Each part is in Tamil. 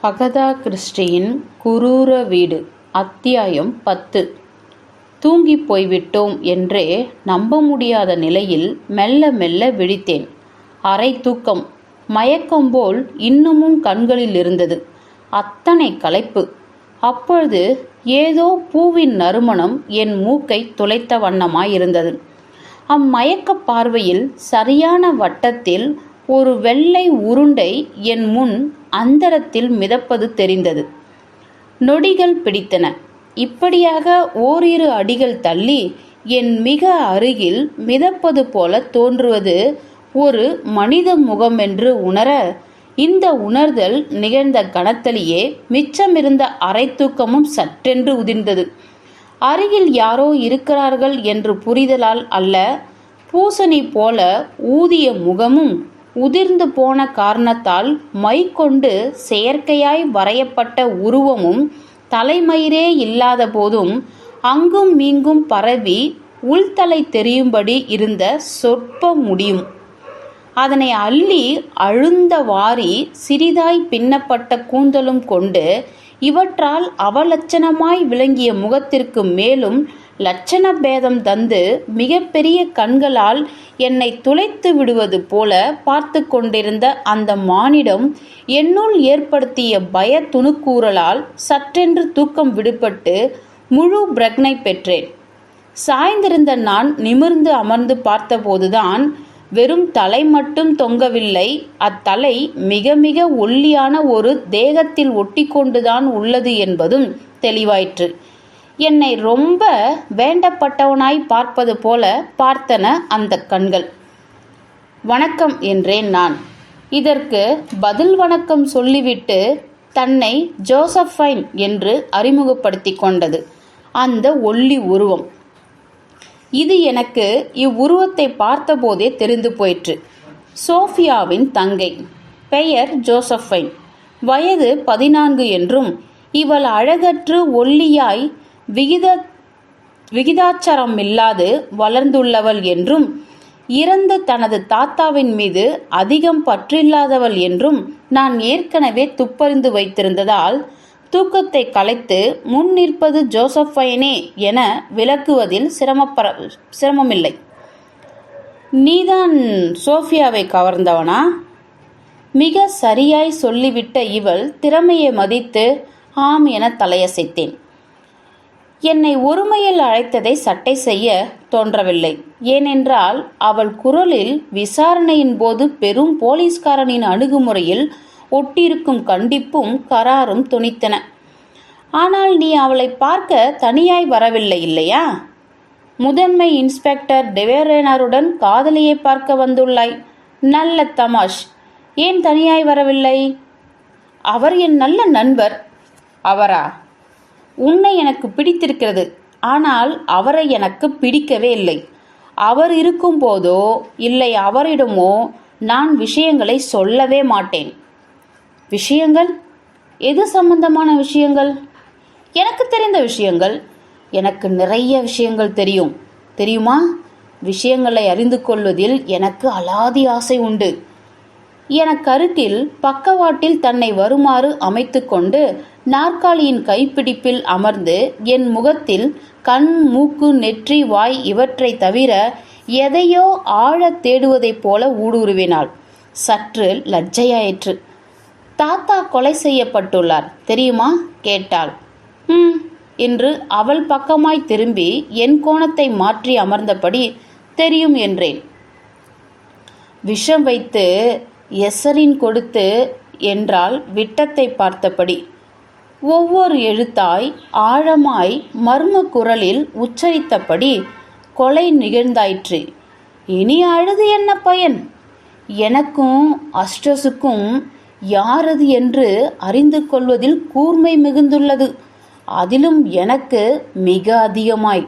அகதா கிறிஸ்டியின் குரூர வீடு அத்தியாயம் 10. தூங்கிப் போய்விட்டோம் என்றே நம்ப முடியாத நிலையில் மெல்ல மெல்ல விழித்தேன். அரை தூக்கம், மயக்கம் போல் இன்னமும் கண்களில் இருந்தது. அத்தனை களைப்பு. அப்பொழுது ஏதோ பூவின் நறுமணம் என் மூக்கை துளைத்த வண்ணமாயிருந்தது. அம்மயக்க பார்வையில் சரியான வட்டத்தில் ஒரு வெள்ளை உருண்டை என் முன் அந்தரத்தில் மிதப்பது தெரிந்தது. நொடிகள் பிடித்தன. இப்படியாக ஓரிரு அடிகள் தள்ளி என் மிக அருகில் மிதப்பது போல தோன்றுவது ஒரு மனித முகமென்று உணர, இந்த உணர்தல் நிகழ்ந்த கணத்தலியே மிச்சமிருந்த அரை தூக்கமும் சற்றென்று உதிர்ந்தது. அருகில் யாரோ இருக்கிறார்கள் என்று புரிதலால் அல்ல, பூசணி போல ஊதிய முகமும் உதிர்ந்து போன காரணத்தால் மைக்கொண்டு செயற்கையாய் வரையப்பட்ட உருவமும் தலைமயிரே இல்லாத போதும் அங்கும் மீங்கும் பரவி உள்தலை தெரியும்படி இருந்த சொற்ப முடியும். அதனை அள்ளி அழுந்த வாரி சிறிதாய் பின்னப்பட்ட கூந்தலும் கொண்டு இவற்றால் அவலட்சணமாய் விளங்கிய முகத்திற்கு மேலும் லட்சண பேதம் தந்து மிக பெரிய கண்களால் என்னை துளைத்து விடுவது போல பார்த்து கொண்டிருந்த அந்த மானிடம் என்னுள் ஏற்படுத்திய பய துணுக்கூறலால் சற்றென்று தூக்கம் விடுபட்டு முழு பிரக்னை பெற்றேன். சாய்ந்திருந்த நான் நிமிர்ந்து அமர்ந்து பார்த்தபோதுதான் வெறும் தலை மட்டும் தொங்கவில்லை, அத்தலை மிக மிக ஒல்லியான ஒரு தேகத்தில் ஒட்டி கொண்டுதான் உள்ளது என்பதும் தெளிவாயிற்று. என்னை ரொம்ப வேண்டப்பட்டவனாய் பார்ப்பது போல பார்த்தன அந்த கண்கள். வணக்கம் என்றேன் நான். இதற்கு பதில் வணக்கம் சொல்லிவிட்டு தன்னை ஜோசஃபைன் என்று அறிமுகப்படுத்தி கொண்டது அந்த ஒல்லி உருவம். இது எனக்கு இவ்வுருவத்தை பார்த்தபோதே தெரிந்து போயிற்று. சோஃபியாவின் தங்கை. பெயர் ஜோசஃபைன். வயது 14 என்றும் இவள் அழகற்று ஒல்லியாய் விகிதாச்சாரமில்லாது வளர்ந்துள்ளவள் என்றும் இறந்த தனது தாத்தாவின் மீது அதிகம் பற்றில்லாதவள் என்றும் நான் ஏற்கனவே துப்பறிந்து வைத்திருந்ததால் தூக்கத்தை கலைத்து முன் நிற்பது ஜோசஃபைனே என விளக்குவதில் சிரமமில்லை. நீதான் சோஃபியாவை கவர்ந்தவனா? மிக சரியாய் சொல்லிவிட்ட இவள் திறமையை மதித்து ஆம் என தலையசைத்தேன். என்னை ஒருமையில் அழைத்ததை சட்டை செய்ய தோன்றவில்லை. ஏனென்றால் அவள் குரலில் விசாரணையின் போது பெரும் போலீஸ்காரனின் அணுகுமுறையில் ஒட்டியிருக்கும் கண்டிப்பும் கராரும் துணித்தன. ஆனால் நீ அவளை பார்க்க தனியாய் வரவில்லை இல்லையா? முதன்மை இன்ஸ்பெக்டர் டெவேரேனருடன் காதலியை பார்க்க வந்துள்ளாய். நல்ல தமாஷ். ஏன் தனியாய் வரவில்லை? அவர் என் நல்ல நண்பர். அவரா? உன்னை எனக்கு பிடித்திருக்கிறது, ஆனால் அவரை எனக்கு பிடிக்கவே இல்லை. அவர் இருக்கும் போதோ இல்லை அவரிடமோ நான் விஷயங்களை சொல்லவே மாட்டேன். விஷயங்கள்? எது சம்பந்தமான விஷயங்கள்? எனக்கு தெரிந்த விஷயங்கள். எனக்கு நிறைய விஷயங்கள் தெரியுமா? விஷயங்களை அறிந்து கொள்வதில் எனக்கு அலாதி ஆசை உண்டு. எனக்கருகில் பக்கவாட்டில் தன்னை வருமாறு அமைத்து கொண்டு நாற்காலியின் கைப்பிடிப்பில் அமர்ந்து என் முகத்தில் கண், மூக்கு, நெற்றி, வாய் இவற்றை தவிர எதையோ ஆழ தேடுவதைப் போல ஊடுருவினாள். சற்று லஜ்ஜையாயிற்று. தாத்தா கொலை செய்யப்பட்டுள்ளார் தெரியுமா கேட்டாள். என்று அவள் பக்கமாய் திரும்பி என் கோணத்தை மாற்றி அமர்ந்தபடி தெரியும் என்றேன். விஷம் வைத்து எசரின் கொடுத்து என்றால் விட்டத்தை பார்த்தபடி. ஒவ்வொரு எழுத்தாய் ஆழமாய் மர்ம குரலில் உச்சரித்தபடி கொலை நிகழ்ந்தாயிற்று. இனி அழுது என்ன பயன்? எனக்கும் அஸ்டஸுக்கும் யாரது என்று அறிந்து கொள்வதில் கூர்மை மிகுந்துள்ளது. அதிலும் எனக்கு மிக அதிகமாய்.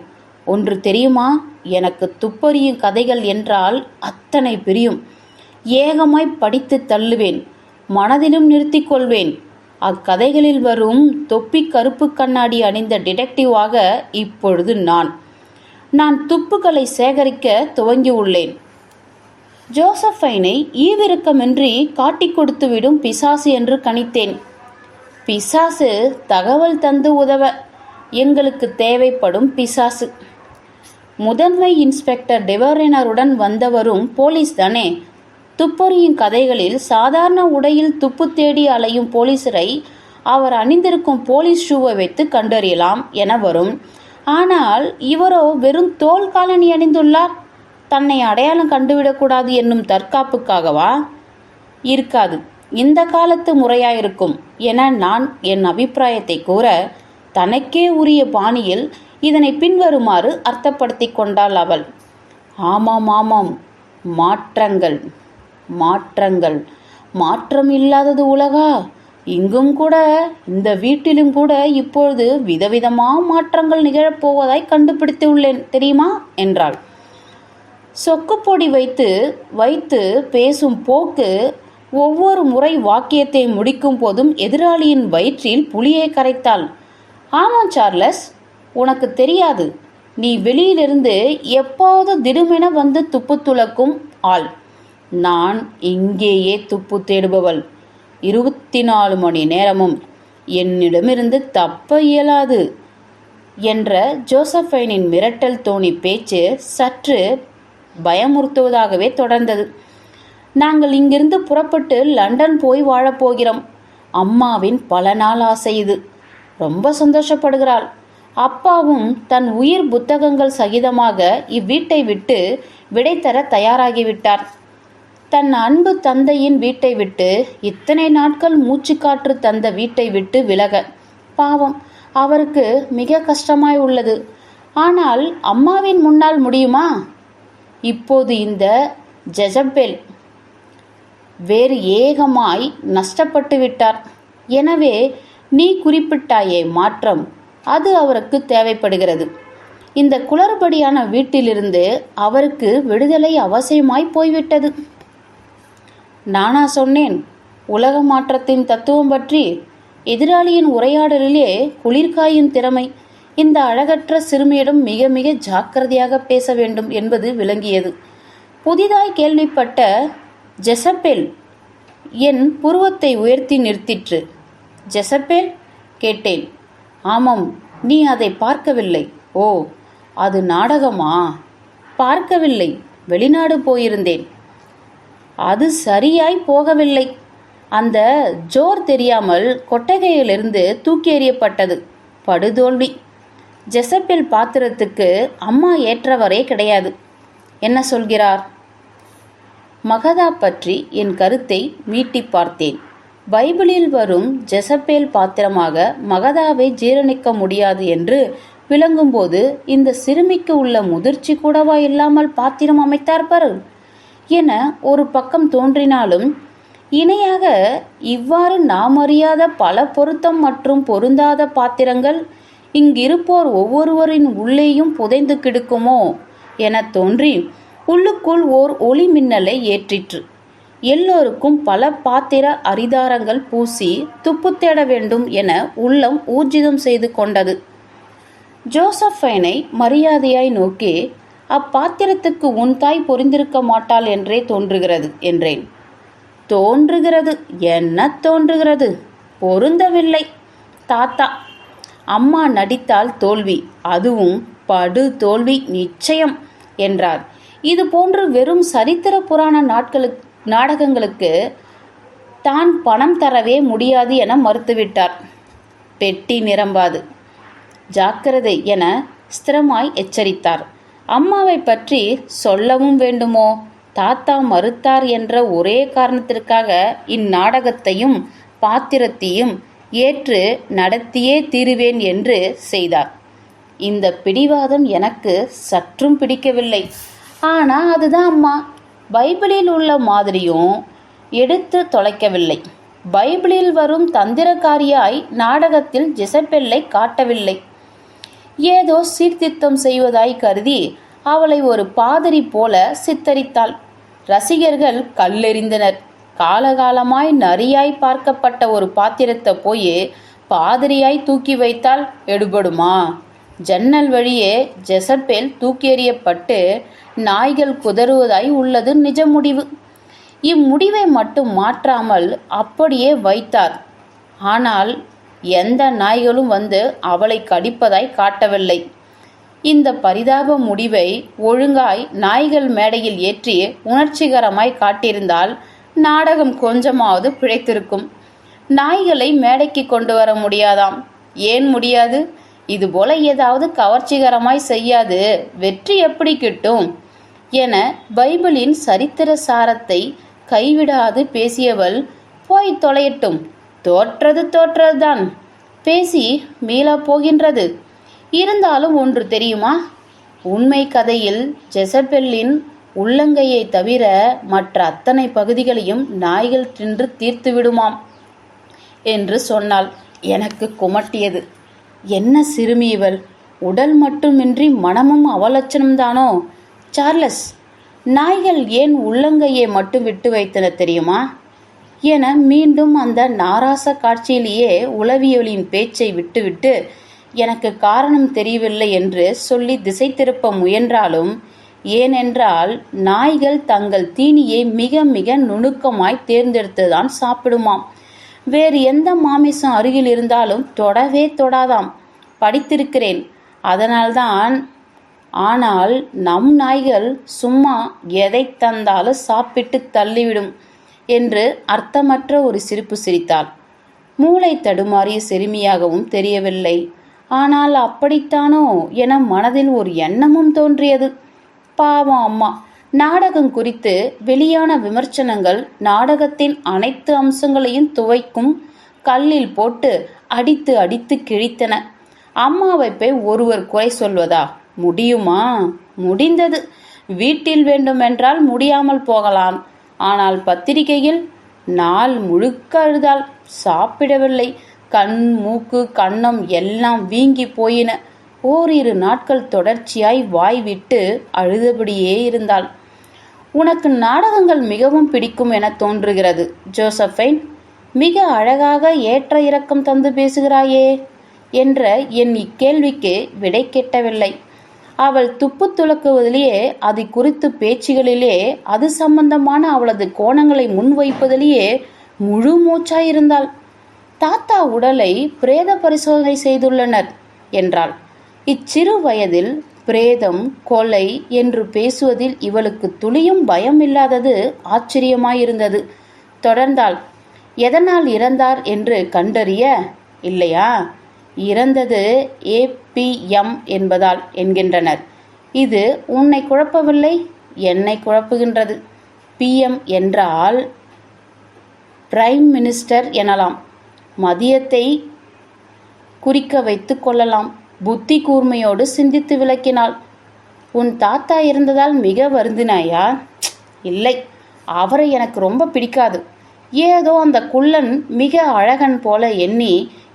ஒன்று தெரியுமா? எனக்கு துப்பறியும் கதைகள் என்றால் அத்தனை பிரியும். ஏகமாய் படித்து தள்ளுவேன், மனதிலும் நிறுத்தி கொள்வேன். அக்கதைகளில் வரும் தொப்பி கருப்பு கண்ணாடி அணிந்த டிடெக்டிவாக இப்பொழுது நான் துப்புகளை சேகரிக்க துவங்கியுள்ளேன். ஜோசஃபைனை ஈவிரக்கமின்றி காட்டிக் கொடுத்துவிடும் பிசாசு என்று கணித்தேன். பிசாசு தகவல் தந்து உதவ எங்களுக்கு தேவைப்படும் பிசாசு. முதன்மை இன்ஸ்பெக்டர் டெவரேனருடன் வந்தவரும் போலீஸ் தானே? துப்பறியும் கதைகளில் சாதாரண உடையில் துப்பு தேடி அலையும் போலீஸரை அவர் அணிந்திருக்கும் போலீஸ் ஷூவை வைத்து கண்டறியலாம் என வரும். ஆனால் இவரோ வெறும் தோல் காலணி அணிந்துள்ளார். தன்னை அடையாளம் கண்டுவிடக்கூடாது என்னும் தற்காப்புக்காகவா? இருக்காது, இந்த காலத்து முறையாயிருக்கும் என நான் என் அபிப்பிராயத்தை கூற, தனக்கே உரிய பாணியில் இதனை பின்வருமாறு அர்த்தப்படுத்தி கொண்டாள் அவள். ஆமாம் ஆமாம், மாற்றங்கள் மாற்றங்கள் மாற்றம் இல்லாதது உலகா? இங்கும் கூட, இந்த வீட்டிலும் கூட இப்பொழுது விதவிதமாக மாற்றங்கள் நிகழப்போவதாய் கண்டுபிடித்து உள்ளேன் தெரியுமா என்றாள். சொக்குப்பொடி வைத்து வைத்து பேசும் போக்கு ஒவ்வொரு முறை வாக்கியத்தை முடிக்கும் போதும் எதிராளியின் வயிற்றில் புளியை கரைத்தாள். ஆமாம் சார்லஸ், உனக்கு தெரியாது. நீ வெளியிலிருந்து எப்போது திடுமென வந்து துப்பு துளக்கும் ஆள். நான் இங்கேயே துப்பு தேடுபவள். 24 மணி நேரமும் என்னிடமிருந்து தப்ப இயலாது என்ற ஜோசஃபைனின் மிரட்டல் தோணி பேச்சு சற்று பயமுறுத்துவதாகவே தொடர்ந்தது. நாங்கள் இங்கிருந்து புறப்பட்டு லண்டன் போய் வாழப்போகிறோம். அம்மாவின் பல நாள் ஆசை இது. ரொம்ப சந்தோஷப்படுகிறாள். அப்பாவும் தன் உயிர் புத்தகங்கள் சகிதமாக இவ்வீட்டை விட்டு விடை தர தயாராகிவிட்டார். தன் அன்பு தந்தையின் வீட்டை விட்டு, இத்தனை நாட்கள் மூச்சுக்காற்று தந்த வீட்டை விட்டு விலக பாவம் அவருக்கு மிக கஷ்டமாய் உள்ளது. ஆனால் அம்மாவின் முன்னால் முடியுமா? இப்போது இந்த ஜெசபெல் வேறு ஏகமாய் நஷ்டப்பட்டு விட்டார். எனவே நீ குறிப்பிட்டாயே மாற்றம், அது அவருக்கு தேவைப்படுகிறது. இந்த குளறுபடியான வீட்டிலிருந்து அவருக்கு விடுதலை அவசியமாய் போய்விட்டது. நானா சொன்னேன் உலக மாற்றத்தின் தத்துவம் பற்றி? எதிராளியின் உரையாடலிலே குளிர்காயும் திறமை இந்த அழகற்ற சிறுமியிடம் மிக மிக ஜாக்கிரதையாக பேச வேண்டும் என்பது விளங்கியது. புதிதாய் கேள்விப்பட்ட ஜெசபெல் என் புருவத்தை உயர்த்தி நிறுத்திற்று. ஜெசபெல் கேட்டேன். ஆமாம், நீ அதை பார்க்கவில்லை? ஓ, அது நாடகமா? பார்க்கவில்லை, வெளிநாடு போயிருந்தேன். அது சரியாய் போகவில்லை. அந்த ஜோர் தெரியாமல் கொட்டகையிலிருந்து தூக்கி எறியப்பட்டது. படுதோல்வி. ஜெசபெல் பாத்திரத்துக்கு அம்மா ஏற்றவரே கிடையாது. என்ன சொல்கிறார்? மகதா பற்றி என் கருத்தை மீட்டி பார்த்தேன். பைபிளில் வரும் ஜெசபேல் பாத்திரமாக மகதாவை ஜீரணிக்க முடியாது என்று விளங்கும்போது இந்த சிறுமிக்கு உள்ள முதிர்ச்சி கூடவா இல்லாமல் பாத்திரம் அமைத்தார் பாரு என ஒரு பக்கம் தோன்றினாலும், இணையாக இவ்வாறு நாம் அறியாத பல பொருத்தம் மற்றும் பொருந்தாத பாத்திரங்கள் இங்கிருப்போர் ஒவ்வொருவரின் உள்ளேயும் புதைந்து கிடக்குமோ என தோன்றி உள்ளுக்குள் ஓர் ஒளி மின்னலை ஏற்றிற்று. எல்லோருக்கும் பல பாத்திர அரிதாரங்கள் பூசி துப்பு தேட வேண்டும் என உள்ளம் ஊர்ஜிதம் செய்து கொண்டது. ஜோசஃபைனை மரியாதையாய் நோக்கி, அப்பாத்திரத்துக்கு உன் தாய் பொறிந்திருக்க மாட்டாள் என்றே தோன்றுகிறது என்றேன். தோன்றுகிறது என்ன தோன்றுகிறது? பொருந்தவில்லை தாத்தா. அம்மா நடித்தால் தோல்வி, அதுவும் படு தோல்வி நிச்சயம் என்றார். இது போன்று வெறும் சரித்திர புராண நாடகங்களுக்கு தான் பணம் தரவே முடியாது என மறுத்துவிட்டார். பெட்டி நிரம்பாது, ஜாக்கிரதை என ஸ்திரமாய் எச்சரித்தார். அம்மாவை பற்றி சொல்லவும் வேண்டுமோ? தாத்தா மறுத்தார் என்ற ஒரே காரணத்திற்காக இந்நாடகத்தையும் பாத்திரத்தையும் ஏற்று நடத்தியே தீருவேன் என்று செய்தார். இந்த பிடிவாதம் எனக்கு சற்றும் பிடிக்கவில்லை. ஆனால் அதுதான் அம்மா. பைபிளில் உள்ள மாதிரியும் எடுத்து தொலைக்கவில்லை. பைபிளில் வரும் தந்திரக்காரியாய் நாடகத்தில் ஜெசபெல்லை காட்டவில்லை. ஏதோ சீர்திருத்தம் செய்வதாய் கருதி அவளை ஒரு பாதிரி போல சித்தரித்தாள். ரசிகர்கள் கல்லெறிந்தனர். காலகாலமாய் நரியாய் பார்க்கப்பட்ட ஒரு பாத்திரத்தை போய் பாதிரியாய் தூக்கி வைத்தால் எடுபடுமா? ஜன்னல் வழியே ஜெசபெல் தூக்கி எறியப்பட்டு நாய்கள் குதறுவதாய் உள்ளது நிஜ முடிவு. இம்முடிவை மட்டும் மாற்றாமல் அப்படியே வைத்தார். ஆனால் எந்த நாய்களும் வந்து அவளை கடிப்பதாய் காட்டவில்லை. இந்த பரிதாப முடிவை ஒழுங்காய் நாய்கள் மேடையில் ஏற்றி உணர்ச்சிகரமாய் காட்டியிருந்தால் நாடகம் கொஞ்சமாவது பிழைத்திருக்கும். நாய்களை மேடைக்கு கொண்டு வர முடியாதாம். ஏன் முடியாது? இதுபோல ஏதாவது கவர்ச்சிகரமாய் செய்யாது வெற்றி எப்படி கிட்டும் என பைபிளின் சரித்திர சாரத்தை கைவிடாது பேசியவள் போய் தொலையட்டும், தோற்றதுதான், பேசி மீளப் போகின்றது. இருந்தாலும் ஒன்று தெரியுமா? உண்மை கதையில் ஜெசபெல்லின் உள்ளங்கையை தவிர மற்ற அத்தனை பகுதிகளையும் நாய்கள் தின்று தீர்த்து விடுமாம் என்று சொன்னாள். எனக்கு குமட்டியது. என்ன சிறுமி இவள்! உடல் மட்டுமின்றி மனமும் அவலட்சணம்தானோ? சார்லஸ், நாய்கள் ஏன் உள்ளங்கையை மட்டும் விட்டு வைத்தன தெரியுமா என மீண்டும் அந்த நாராச காட்சியிலேயே உளவியலின் பேச்சை விட்டுவிட்டு எனக்கு காரணம் தெரியவில்லை என்று சொல்லி திசை திருப்ப முயன்றாலும், ஏனென்றால் நாய்கள் தங்கள் தீனியை மிக மிக நுணுக்கமாய் தேர்ந்தெடுத்துதான் சாப்பிடுமாம். வேறு எந்த மாமிசம் அருகில் இருந்தாலும் தொடவே தொடாதாம். படித்திருக்கிறேன். அதனால்தான். ஆனால் நம் நாய்கள் சும்மா எதை தந்தாலும் சாப்பிட்டு தள்ளிவிடும் என்று அர்த்தமற்ற ஒரு சிரிப்பு சிரித்தாள். மூளை தடுமாறிய சிறுமியாகவும் தெரியவில்லை. ஆனால் அப்படித்தானோ என மனதில் ஒரு எண்ணமும் தோன்றியது. பாவம் அம்மா. நாடகம் குறித்து வெளியான விமர்சனங்கள் நாடகத்தின் அனைத்து அம்சங்களையும் துவைக்கும் கல்லில் போட்டு அடித்து அடித்து கிழித்தன. அம்மாவை போய் ஒருவர் குறை சொல்வதா? முடியுமா? முடிந்தது. வீட்டில் வேண்டுமென்றால் முடியாமல் போகலாம். ஆனால் பத்திரிகையில் நாள் முழுக்க அழுதாள். சாப்பிடவில்லை. கண், மூக்கு, கன்னம் எல்லாம் வீங்கி போயின. ஓரிரு நாட்கள் தொடர்ச்சியாய் வாய் விட்டு அழுதபடியே இருந்தாள். உனக்கு நாடகங்கள் மிகவும் பிடிக்கும் என தோன்றுகிறது ஜோசஃபைன். மிக அழகாக ஏற்ற இறக்கம் தந்து பேசுகிறாயே என்ற என் இக்கேள்விக்கு விடை கேட்டவில்லை. அவள் துப்பு துலக்குவதிலேயே, அது குறித்து பேச்சுகளிலே, அது சம்பந்தமான அவளது கோணங்களை முன்வைப்பதிலேயே முழு மூச்சாயிருந்தாள். தாத்தா உடலை பிரேத பரிசோதனை செய்துள்ளனர் என்றாள். இச்சிறு வயதில் பிரேதம், கொலை என்று பேசுவதில் இவளுக்கு துளியும் பயம் இல்லாதது ஆச்சரியமாயிருந்தது. தொடர்ந்தாள். எதனால் இறந்தார் என்று கண்டறிய? இல்லையா? இறந்தது APM என்பதால் என்கின்றனர். இது உன்னை குழப்பவில்லை? என்னை குழப்புகின்றது. PM என்றால் பிரைம் மினிஸ்டர் எனலாம். மதியத்தை குறிக்க வைத்து கொள்ளலாம். புத்தி கூர்மையோடு சிந்தித்து விளக்கினாள். உன் தாத்தா இருந்ததால் மிக வருந்தினாயா? இல்லை, அவரை எனக்கு ரொம்ப பிடிக்காது. ஏதோ அந்த குள்ளன் மிக அழகன் போல எண்ணி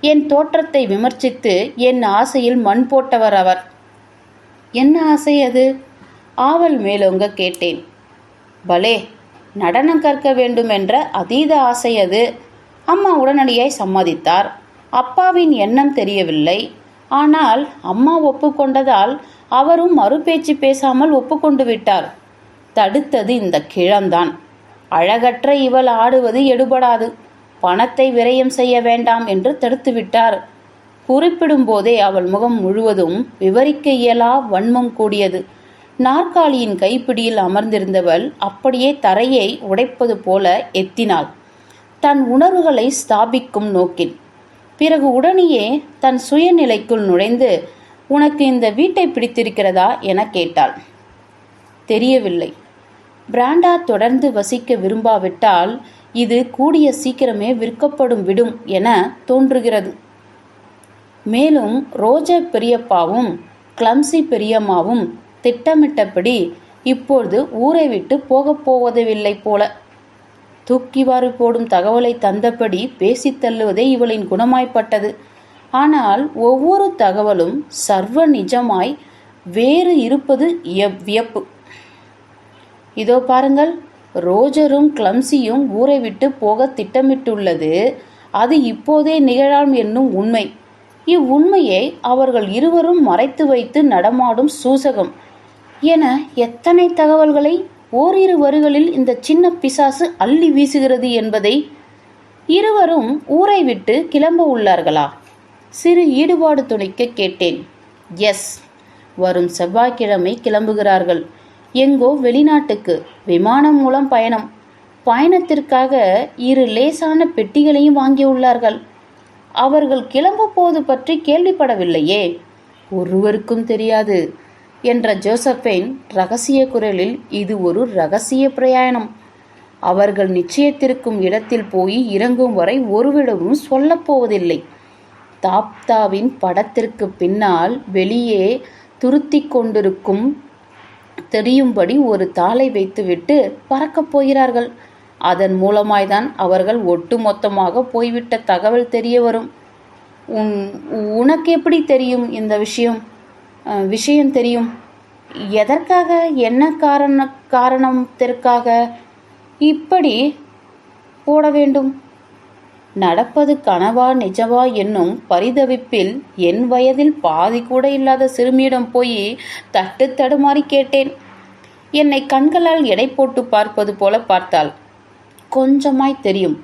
என் தோற்றத்தை விமர்சித்து என் ஆசையில் மண் போட்டவர் அவர். என்ன ஆசை அது? ஆவல் மேலோங்க கேட்டேன். பலே, நடனம் கற்க வேண்டும் என்ற அதீத ஆசை அது. அம்மா உடனடியாய் சம்மதித்தார். அப்பாவின் எண்ணம் தெரியவில்லை. ஆனால் அம்மா ஒப்புக்கொண்டதால் அவரும் மறுபேச்சு பேசாமல் ஒப்புக்கொண்டு விட்டார். தடுத்தது இந்த கிழம்தான். அழகற்ற இவள் ஆடுவது எடுபடாது, பணத்தை விரயம் செய்ய வேண்டாம் என்று தடுத்து விட்டார். குறிப்பிடும் போதே அவள் முகம் முழுவதும் விவரிக்க இயலா வன்மம் கூடியது. நாற்காலியின் கைப்பிடியில் அமர்ந்திருந்தவள் அப்படியே தரையை உடைப்பது போல எத்தினாள், தன் உணர்வுகளை ஸ்தாபிக்கும் நோக்கில். பிறகு உடனேயே தன் சுயநிலைக்குள் நுழைந்து, உனக்கு இந்த வீட்டை பிடித்திருக்கிறதா என கேட்டாள். தெரியவில்லை. பிராண்டா தொடர்ந்து வசிக்க விரும்பாவிட்டால் இது கூடிய சீக்கிரமே விற்கப்படும் விடும் என தோன்றுகிறது. மேலும் ரோஜர் பெரியப்பாவும் கிளம்சி பெரியம்மாவும் திட்டமிட்டபடி இப்பொழுது ஊரை விட்டு போகப் போவதில்லை போல. தூக்கிவாரி போடும் தகவலை தந்தபடி பேசி தள்ளுவதே இவளின் குணமாய்ப்பட்டது. ஆனால் ஒவ்வொரு தகவலும் சர்வ நிஜமாய் வேறு இருப்பது வியப்பு. இதோ பாருங்கள், ரோஜரும் கிளம்சியும் ஊரை விட்டு போக திட்டமிட்டுள்ளது. அது இப்போதே நிகழாம் என்னும் உண்மை. இவ்வுண்மையை அவர்கள் இருவரும் மறைத்து வைத்து நடமாடும் சூசகம் என எத்தனை தகவல்களை ஓரிரு வரிகளில் இந்த சின்ன பிசாசு அள்ளி வீசுகிறது என்பதை இருவரும் ஊரை விட்டு கிளம்ப உள்ளார்களா? சிறு ஈடுபாடு துணிக்க கேட்டேன். எஸ், வரும் செவ்வாய்க்கிழமை கிளம்புகிறார்கள். எங்கோ வெளிநாட்டுக்கு விமானம் மூலம் பயணம். பயணத்திற்காக 2 லேசான பெட்டிகளையும் வாங்கியுள்ளார்கள். அவர்கள் கிளம்ப போவது பற்றி கேள்விப்படவில்லையே. ஒருவருக்கும் தெரியாது என்ற ஜோசப்பைன் ரகசிய குரலில், இது ஒரு ரகசிய பிரயாணம். அவர்கள் நிச்சயத்திற்கும் இடத்தில் போய் இறங்கும் வரை ஒருவிடமும் சொல்லப்போவதில்லை. தாப்தாவின் படத்திற்கு பின்னால் வெளியே துருத்தி கொண்டிருக்கும் தெரியும்படி ஒரு தாளை வைத்துவிட்டு பறக்கப் போகிறார்கள். அதன் மூலமாய்தான் அவர்கள் ஒட்டுமொத்தமாக போய்விட்ட தகவல் தெரிய வரும். உனக்கு எப்படி தெரியும் இந்த விஷயம் தெரியும்? எதற்காக, என்ன காரணத்திற்காக இப்படி போட வேண்டும்? நடப்பது கனவா நிஜவா என்னும் பரிதவிப்பில் என் வயதில் பாதி கூட இல்லாத சிறுமியிடம் போய் தட்டு தடுமாறி கேட்டேன். என்னை கண்களால் எடை போட்டு பார்ப்பது போல பார்த்தாள். கொஞ்சமாய் தெரியும்.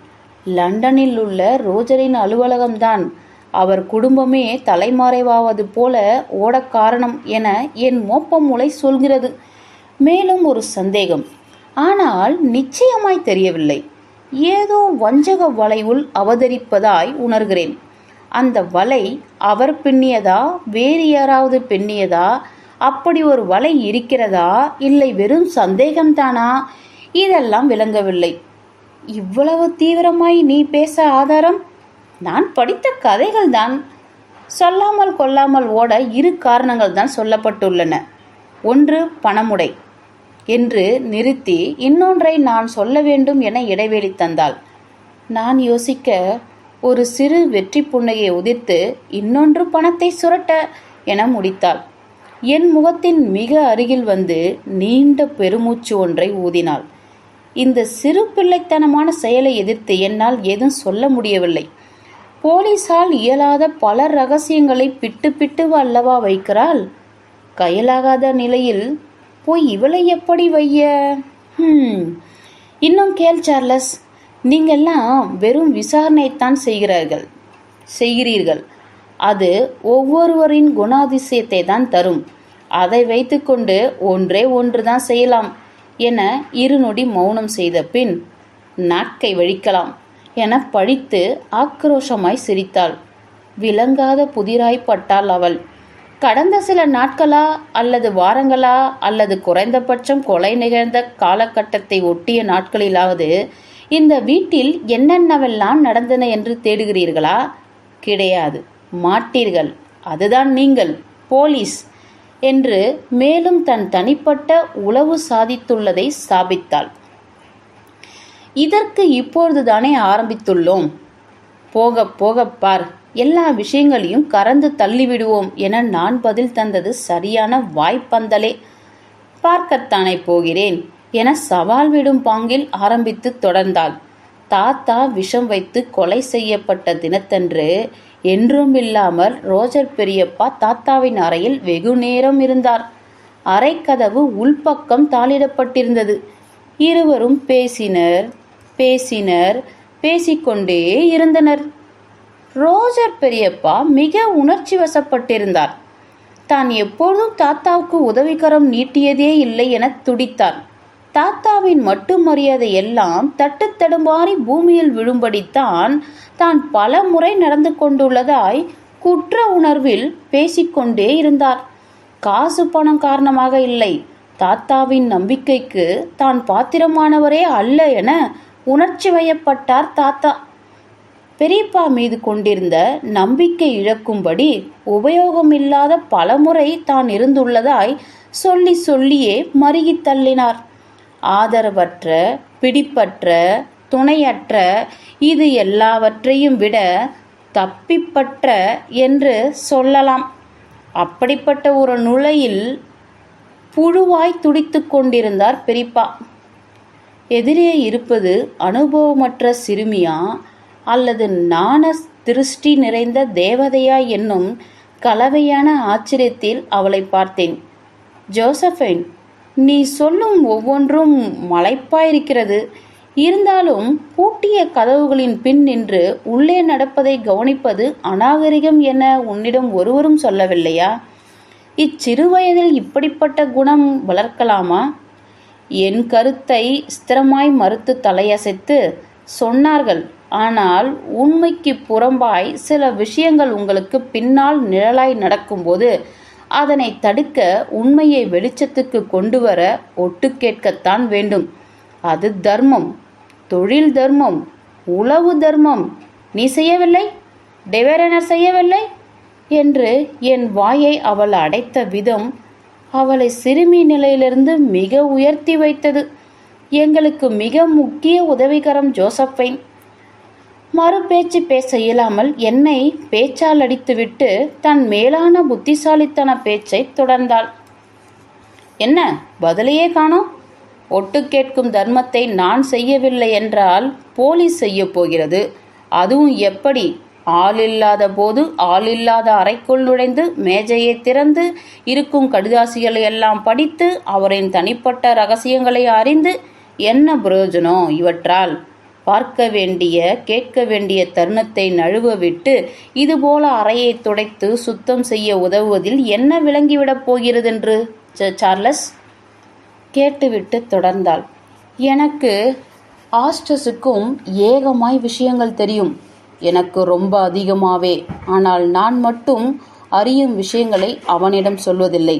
லண்டனில் உள்ள ரோஜரின் அலுவலகம்தான் அவர் குடும்பமே தலைமறைவாவது போல ஓட காரணம் என என் மோப்ப மூளை சொல்கிறது. மேலும் ஒரு சந்தேகம், ஆனால் நிச்சயமாய் தெரியவில்லை. ஏதோ வஞ்சக வலையுள் அவதரிப்பதாய் உணர்கிறேன். அந்த வலை அவர் பின்னியதா, வேறு யாராவது பின்னியதா? அப்படி ஒரு வலை இருக்கிறதா, இல்லை வெறும் சந்தேகம்தானா? இதெல்லாம் விளங்கவில்லை. இவ்வளவு தீவிரமாய் நீ பேச ஆதாரம்? நான் படித்த கதைகள் தான். சொல்லாமல் கொள்ளாமல் ஓட 2 காரணங்கள் தான் சொல்லப்பட்டுள்ளன. ஒன்று பணமுடை என்று நிறுத்தி இன்னொன்றை நான் சொல்ல வேண்டும் என இடைவெளி தந்தாள். நான் யோசிக்க ஒரு சிறு வெற்றி புன்னகையை உதிர்த்து இன்னொன்று பணத்தை சுரட்ட என முடித்தாள். என் முகத்தின் மிக அருகில் வந்து நீண்ட பெருமூச்சு ஒன்றை ஊதினாள். இந்த சிறு பிள்ளைத்தனமான செயலை எதிர்த்து என்னால் ஏதும் சொல்ல முடியவில்லை. போலீசால் இயலாத பல ரகசியங்களை பிட்டு பிட்டு அல்லவா வைக்கிறாள். கையலாகாத நிலையில் போய் இவளை எப்படி வைய? இன்னும் கேள் சார்லஸ், நீங்கள்லாம் வெறும் விசாரணைத்தான் செய்கிறீர்கள். அது ஒவ்வொருவரின் குணாதிசயத்தை தான் தரும். அதை வைத்துக்கொண்டு ஒன்றே ஒன்று தான் செய்யலாம் என 2 நொடி மௌனம் செய்த பின், நாக்கை வழிக்கலாம் என பழித்து ஆக்ரோஷமாய் சிரித்தாள். விளங்காத புதிராய்ப்பட்டாள் அவள். கடந்த சில நாட்களா அல்லது வாரங்களா அல்லது குறைந்தபட்சம் கொலை நிகழ்ந்த காலகட்டத்தை ஒட்டிய நாட்களிலாவது இந்த வீட்டில் என்னென்னவெல்லாம் நடந்தன என்று தேடுகிறீர்களா? கிடையாது, மாட்டீர்கள். அதுதான் நீங்கள் போலீஸ் என்று மேலும் தன் தனிப்பட்ட உளவு சாதித்துள்ளதை ஸ்தாபித்தாள். இதற்கு இப்பொழுதுதானே ஆரம்பித்துள்ளோம். போக போக பார், எல்லா விஷயங்களையும் கறந்து தள்ளிவிடுவோம் என நான் பதில் தந்தது சரியான வாய்ப்பந்தலே. பார்க்கத்தானே போகிறேன் என சவால் விடும் பாங்கில் ஆரம்பித்து தொடர்ந்தாள். தாத்தா விஷம் வைத்து கொலை செய்யப்பட்ட தினத்தன்று என்றுமில்லாமல் ரோஜர் பெரியப்பா தாத்தாவின் அறையில் வெகு நேரம் இருந்தார். அறைக்கதவு உள்பக்கம் தாளிடப்பட்டிருந்தது. இருவரும் பேசினர், பேசிக்கொண்டே இருந்தனர். ரோஜர் பெரியப்பா மிக உணர்ச்சி வசப்பட்டிருந்தார். தான் எப்பொழுதும் தாத்தாவுக்கு உதவிகரம் நீட்டியதே இல்லை என துடித்தார். தாத்தாவின் மட்டு மரியாதை எல்லாம் தட்டு தடுமாறி பூமியில் விழும்படித்தான் தான் பல முறை நடந்து கொண்டுள்ளதாய் குற்ற உணர்வில் பேசிக்கொண்டே இருந்தார். காசு பணம் காரணமாக இல்லை, தாத்தாவின் நம்பிக்கைக்கு தான் பாத்திரமானவரே அல்ல என உணர்ச்சி வயப்பட்டார் தாத்தா. பெரியப்பா மீது கொண்டிருந்த நம்பிக்கை இழக்கும்படி உபயோகமில்லாத பலமுறை தான் இருந்துள்ளதாய் சொல்லியே மருகி தள்ளினார். ஆதரவற்ற, பிடிப்பற்ற, துணையற்ற, இது எல்லாவற்றையும் விட தப்பிப்பற்ற என்று சொல்லலாம். அப்படிப்பட்ட ஒரு நிலையில் புழுவாய் துடித்து கொண்டிருந்தார் பெரியப்பா. எதிரே இருப்பது அனுபவமற்ற சிறுமியா அல்லது நாண திருஷ்டி நிறைந்த தேவதையா என்னும் கலவையான ஆச்சரியத்தில் அவளை பார்த்தேன். ஜோசஃபைன், நீ சொல்லும் ஒவ்வொன்றும் மலைப்பாயிருக்கிறது. இருந்தாலும் பூட்டிய கதவுகளின் பின் நின்று உள்ளே நடப்பதை கவனிப்பது அநாகரிகம் என உன்னிடம் ஒருவரும் சொல்லவில்லையா? இச்சிறு வயதில் இப்படிப்பட்ட குணம் வளர்க்கலாமா? என் கருத்தை ஸ்திரமாய் மறுத்து தலையசைத்து சொன்னார்கள். ஆனால் உண்மைக்கு புறம்பாய் சில விஷயங்கள் உங்களுக்கு பின்னால் நிழலாய் நடக்கும்போது அதனை தடுக்க, உண்மையை வெளிச்சத்துக்கு கொண்டு வர ஒட்டு கேட்கத்தான் வேண்டும். அது தர்மம், தொழில் தர்மம், உளவு தர்மம். நீ செய்யவில்லை, டெவரனர் செய்யவில்லை என்று என் வாயை அவள் அடைத்த விதம் அவளை சிறுமி நிலையிலிருந்து மிக உயர்த்தி வைத்தது. எங்களுக்கு மிக முக்கிய உதவிகரம் ஜோசப்பைன். மறு பேச்சு பேச இயலாமல் என்னை பேச்சால் அடித்துவிட்டு தன் மேலான புத்திசாலித்தன பேச்சை தொடர்ந்தாள். என்ன பதிலையே காணோம்? ஒட்டு கேட்கும் தர்மத்தை நான் செய்யவில்லை என்றால் போலீஸ் செய்ய போகிறது. அதுவும் எப்படி? ஆள் இல்லாத போது ஆள் இல்லாத அறைக்குள் நுழைந்து மேஜையை திறந்து இருக்கும் கடிதாசிகளை எல்லாம் படித்து அவரின் தனிப்பட்ட ரகசியங்களை அறிந்து என்ன பிரயோஜனம் இவற்றால்? பார்க்க வேண்டிய கேட்க வேண்டிய தருணத்தை நழுவ விட்டு இதுபோல அறையை துடைத்து சுத்தம் செய்ய உதவுவதில் என்ன விளங்கிவிடப் போகிறதென்று சார்லஸ் கேட்டுவிட்டு தொடர்ந்தாள். எனக்கு ஆஸ்டஸுக்கும் ஏகமாய் விஷயங்கள் தெரியும். எனக்கு ரொம்ப அதிகமாவே. ஆனால் நான் மட்டும் அறியும் விஷயங்களை அவனிடம் சொல்வதில்லை.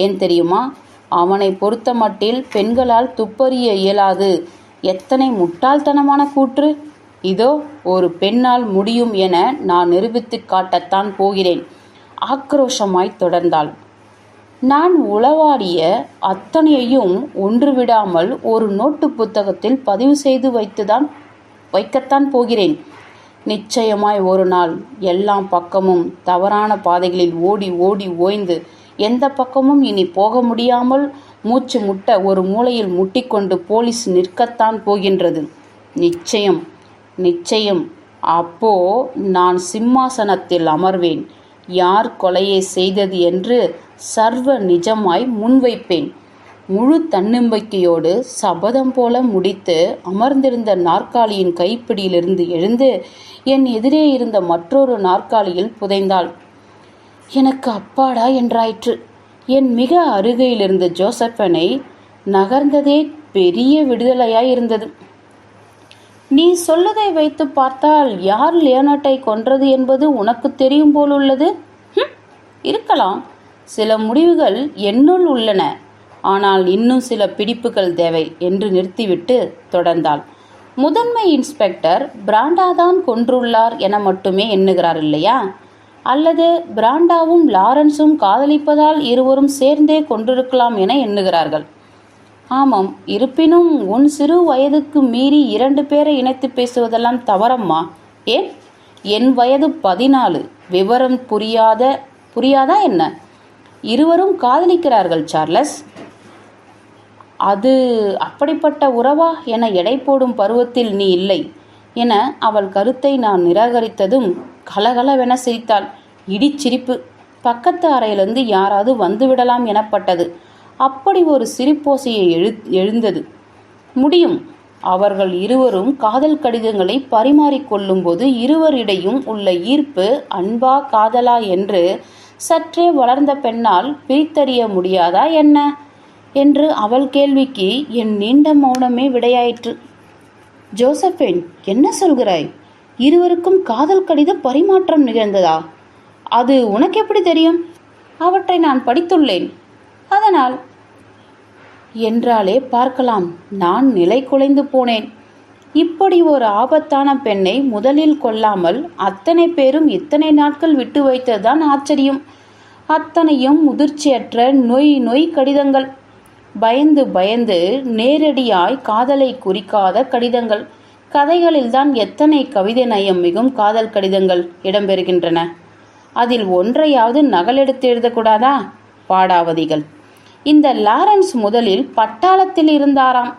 ஏன் தெரியுமா? அவனை பொறுத்த மட்டில் பெண்களால் துப்பறிய இயலாது. எத்தனை முட்டாள்தனமான கூற்று! இதோ ஒரு பெண்ணால் முடியும் என நான் நிரூபித்து காட்டத்தான் போகிறேன். ஆக்ரோஷமாய் தொடர்ந்தாள். நான் உளவாடிய அத்தனையையும் ஒன்று விடாமல் ஒரு நோட்டு புத்தகத்தில் பதிவு செய்து வைக்கத்தான் போகிறேன். நிச்சயமாய் ஒரு நாள் எல்லாம் பக்கமும் தவறான பாதைகளில் ஓடி ஓடி ஓய்ந்து எந்த பக்கமும் இனி போக முடியாமல் மூச்சு முட்ட ஒரு மூலையில் முட்டிக்கொண்டு போலீஸ் நிற்கத்தான் போகின்றது. நிச்சயம் நிச்சயம். அப்போ நான் சிம்மாசனத்தில் அமர்வேன். யார் கொலையை செய்தது என்று சர்வ நிஜமாய் முன்வைப்பேன். முழு தன்னம்பிக்கையோடு சபதம் போல முடித்து அமர்ந்திருந்த நாற்காலியின் கைப்பிடியிலிருந்து எழுந்து என் எதிரே இருந்த மற்றொரு நாற்காலியில் புதைந்தாள். எனக்கு அப்பாடா என்றாயிற்று. என் மிக அருகையிலிருந்த ஜோசப்பனை நகர்ந்ததே பெரிய விடுதலையாய் இருந்தது. நீ சொல்லதை வைத்து பார்த்தால் யார் லியோனார்டை கொன்றது என்பது உனக்கு தெரியும் போலுள்ளது. இருக்கலாம். சில முடிவுகள் என்னுள் உள்ளன. ஆனால் இன்னும் சில பிடிப்புகள் தேவை என்று நிறுத்திவிட்டு தொடர்ந்தாள். முதன்மை இன்ஸ்பெக்டர் பிராண்டாதான் கொன்றுள்ளார் என மட்டுமே எண்ணுகிறார் இல்லையா? அல்லது பிராண்டாவும் லாரன்ஸும் காதலிப்பதால் இருவரும் சேர்ந்தே கொண்டிருக்கலாம் என எண்ணுகிறார்கள். ஆமாம். இருப்பினும் உன் சிறு வயதுக்கு மீறி 2 பேரை இணைத்து பேசுவதெல்லாம் தவறம்மா. ஏன்? என் வயது 14. விவரம் புரியாதா என்ன? இருவரும் காதலிக்கிறார்கள் சார்லஸ். அது அப்படிப்பட்ட உறவா என எடை போடும் பருவத்தில் நீ இல்லை என அவள் கருத்தை நான் நிராகரித்ததும் கலகலவென சிரித்தாள். இடிச்சிரிப்பு. பக்கத்து அறையிலிருந்து யாராவது வந்துவிடலாம் எனப்பட்டது. அப்படி ஒரு சிரிப்போசையை எழுந்தது. முடியும். அவர்கள் இருவரும் காதல் கடிதங்களை பரிமாறிக்கொள்ளும் போது இருவரிடையும் உள்ள ஈர்ப்பு அன்பா காதலா என்று சற்றே வளர்ந்த பெண்ணால் பிரித்தறிய முடியாதா என்ன என்று அவள் கேள்விக்கு என் நீண்ட மௌனமே விடையாயிற்று. ஜோசப்பேன், என்ன சொல்கிறாய்? இருவருக்கும் காதல் கடித பரிமாற்றம் நிகழ்ந்ததா? அது உனக்கு எப்படி தெரியும்? அவற்றை நான் படித்துள்ளேன். அதனால் என்றாலே பார்க்கலாம். நான் நிலை குலைந்து போனேன். இப்படி ஒரு ஆபத்தான பெண்ணை முதலில் கொல்லாமல் அத்தனை பேரும் இத்தனை நாட்கள் விட்டு வைத்ததுதான் ஆச்சரியம். அத்தனையும் முதிர்ச்சியற்ற நொய் கடிதங்கள். பயந்து பயந்து நேரடியாய் காதலை குறிக்காத கடிதங்கள். கதைகளில்தான் எத்தனை கவிதை நயம் மிகும் காதல் கடிதங்கள் இடம்பெறுகின்றன. அதில் ஒன்றையாவது நகலெடுத்து எழுதக்கூடாதா? பாடாவதிகள். இந்த லாரன்ஸ் முதலில் பட்டாளத்தில் இருந்தாராம்.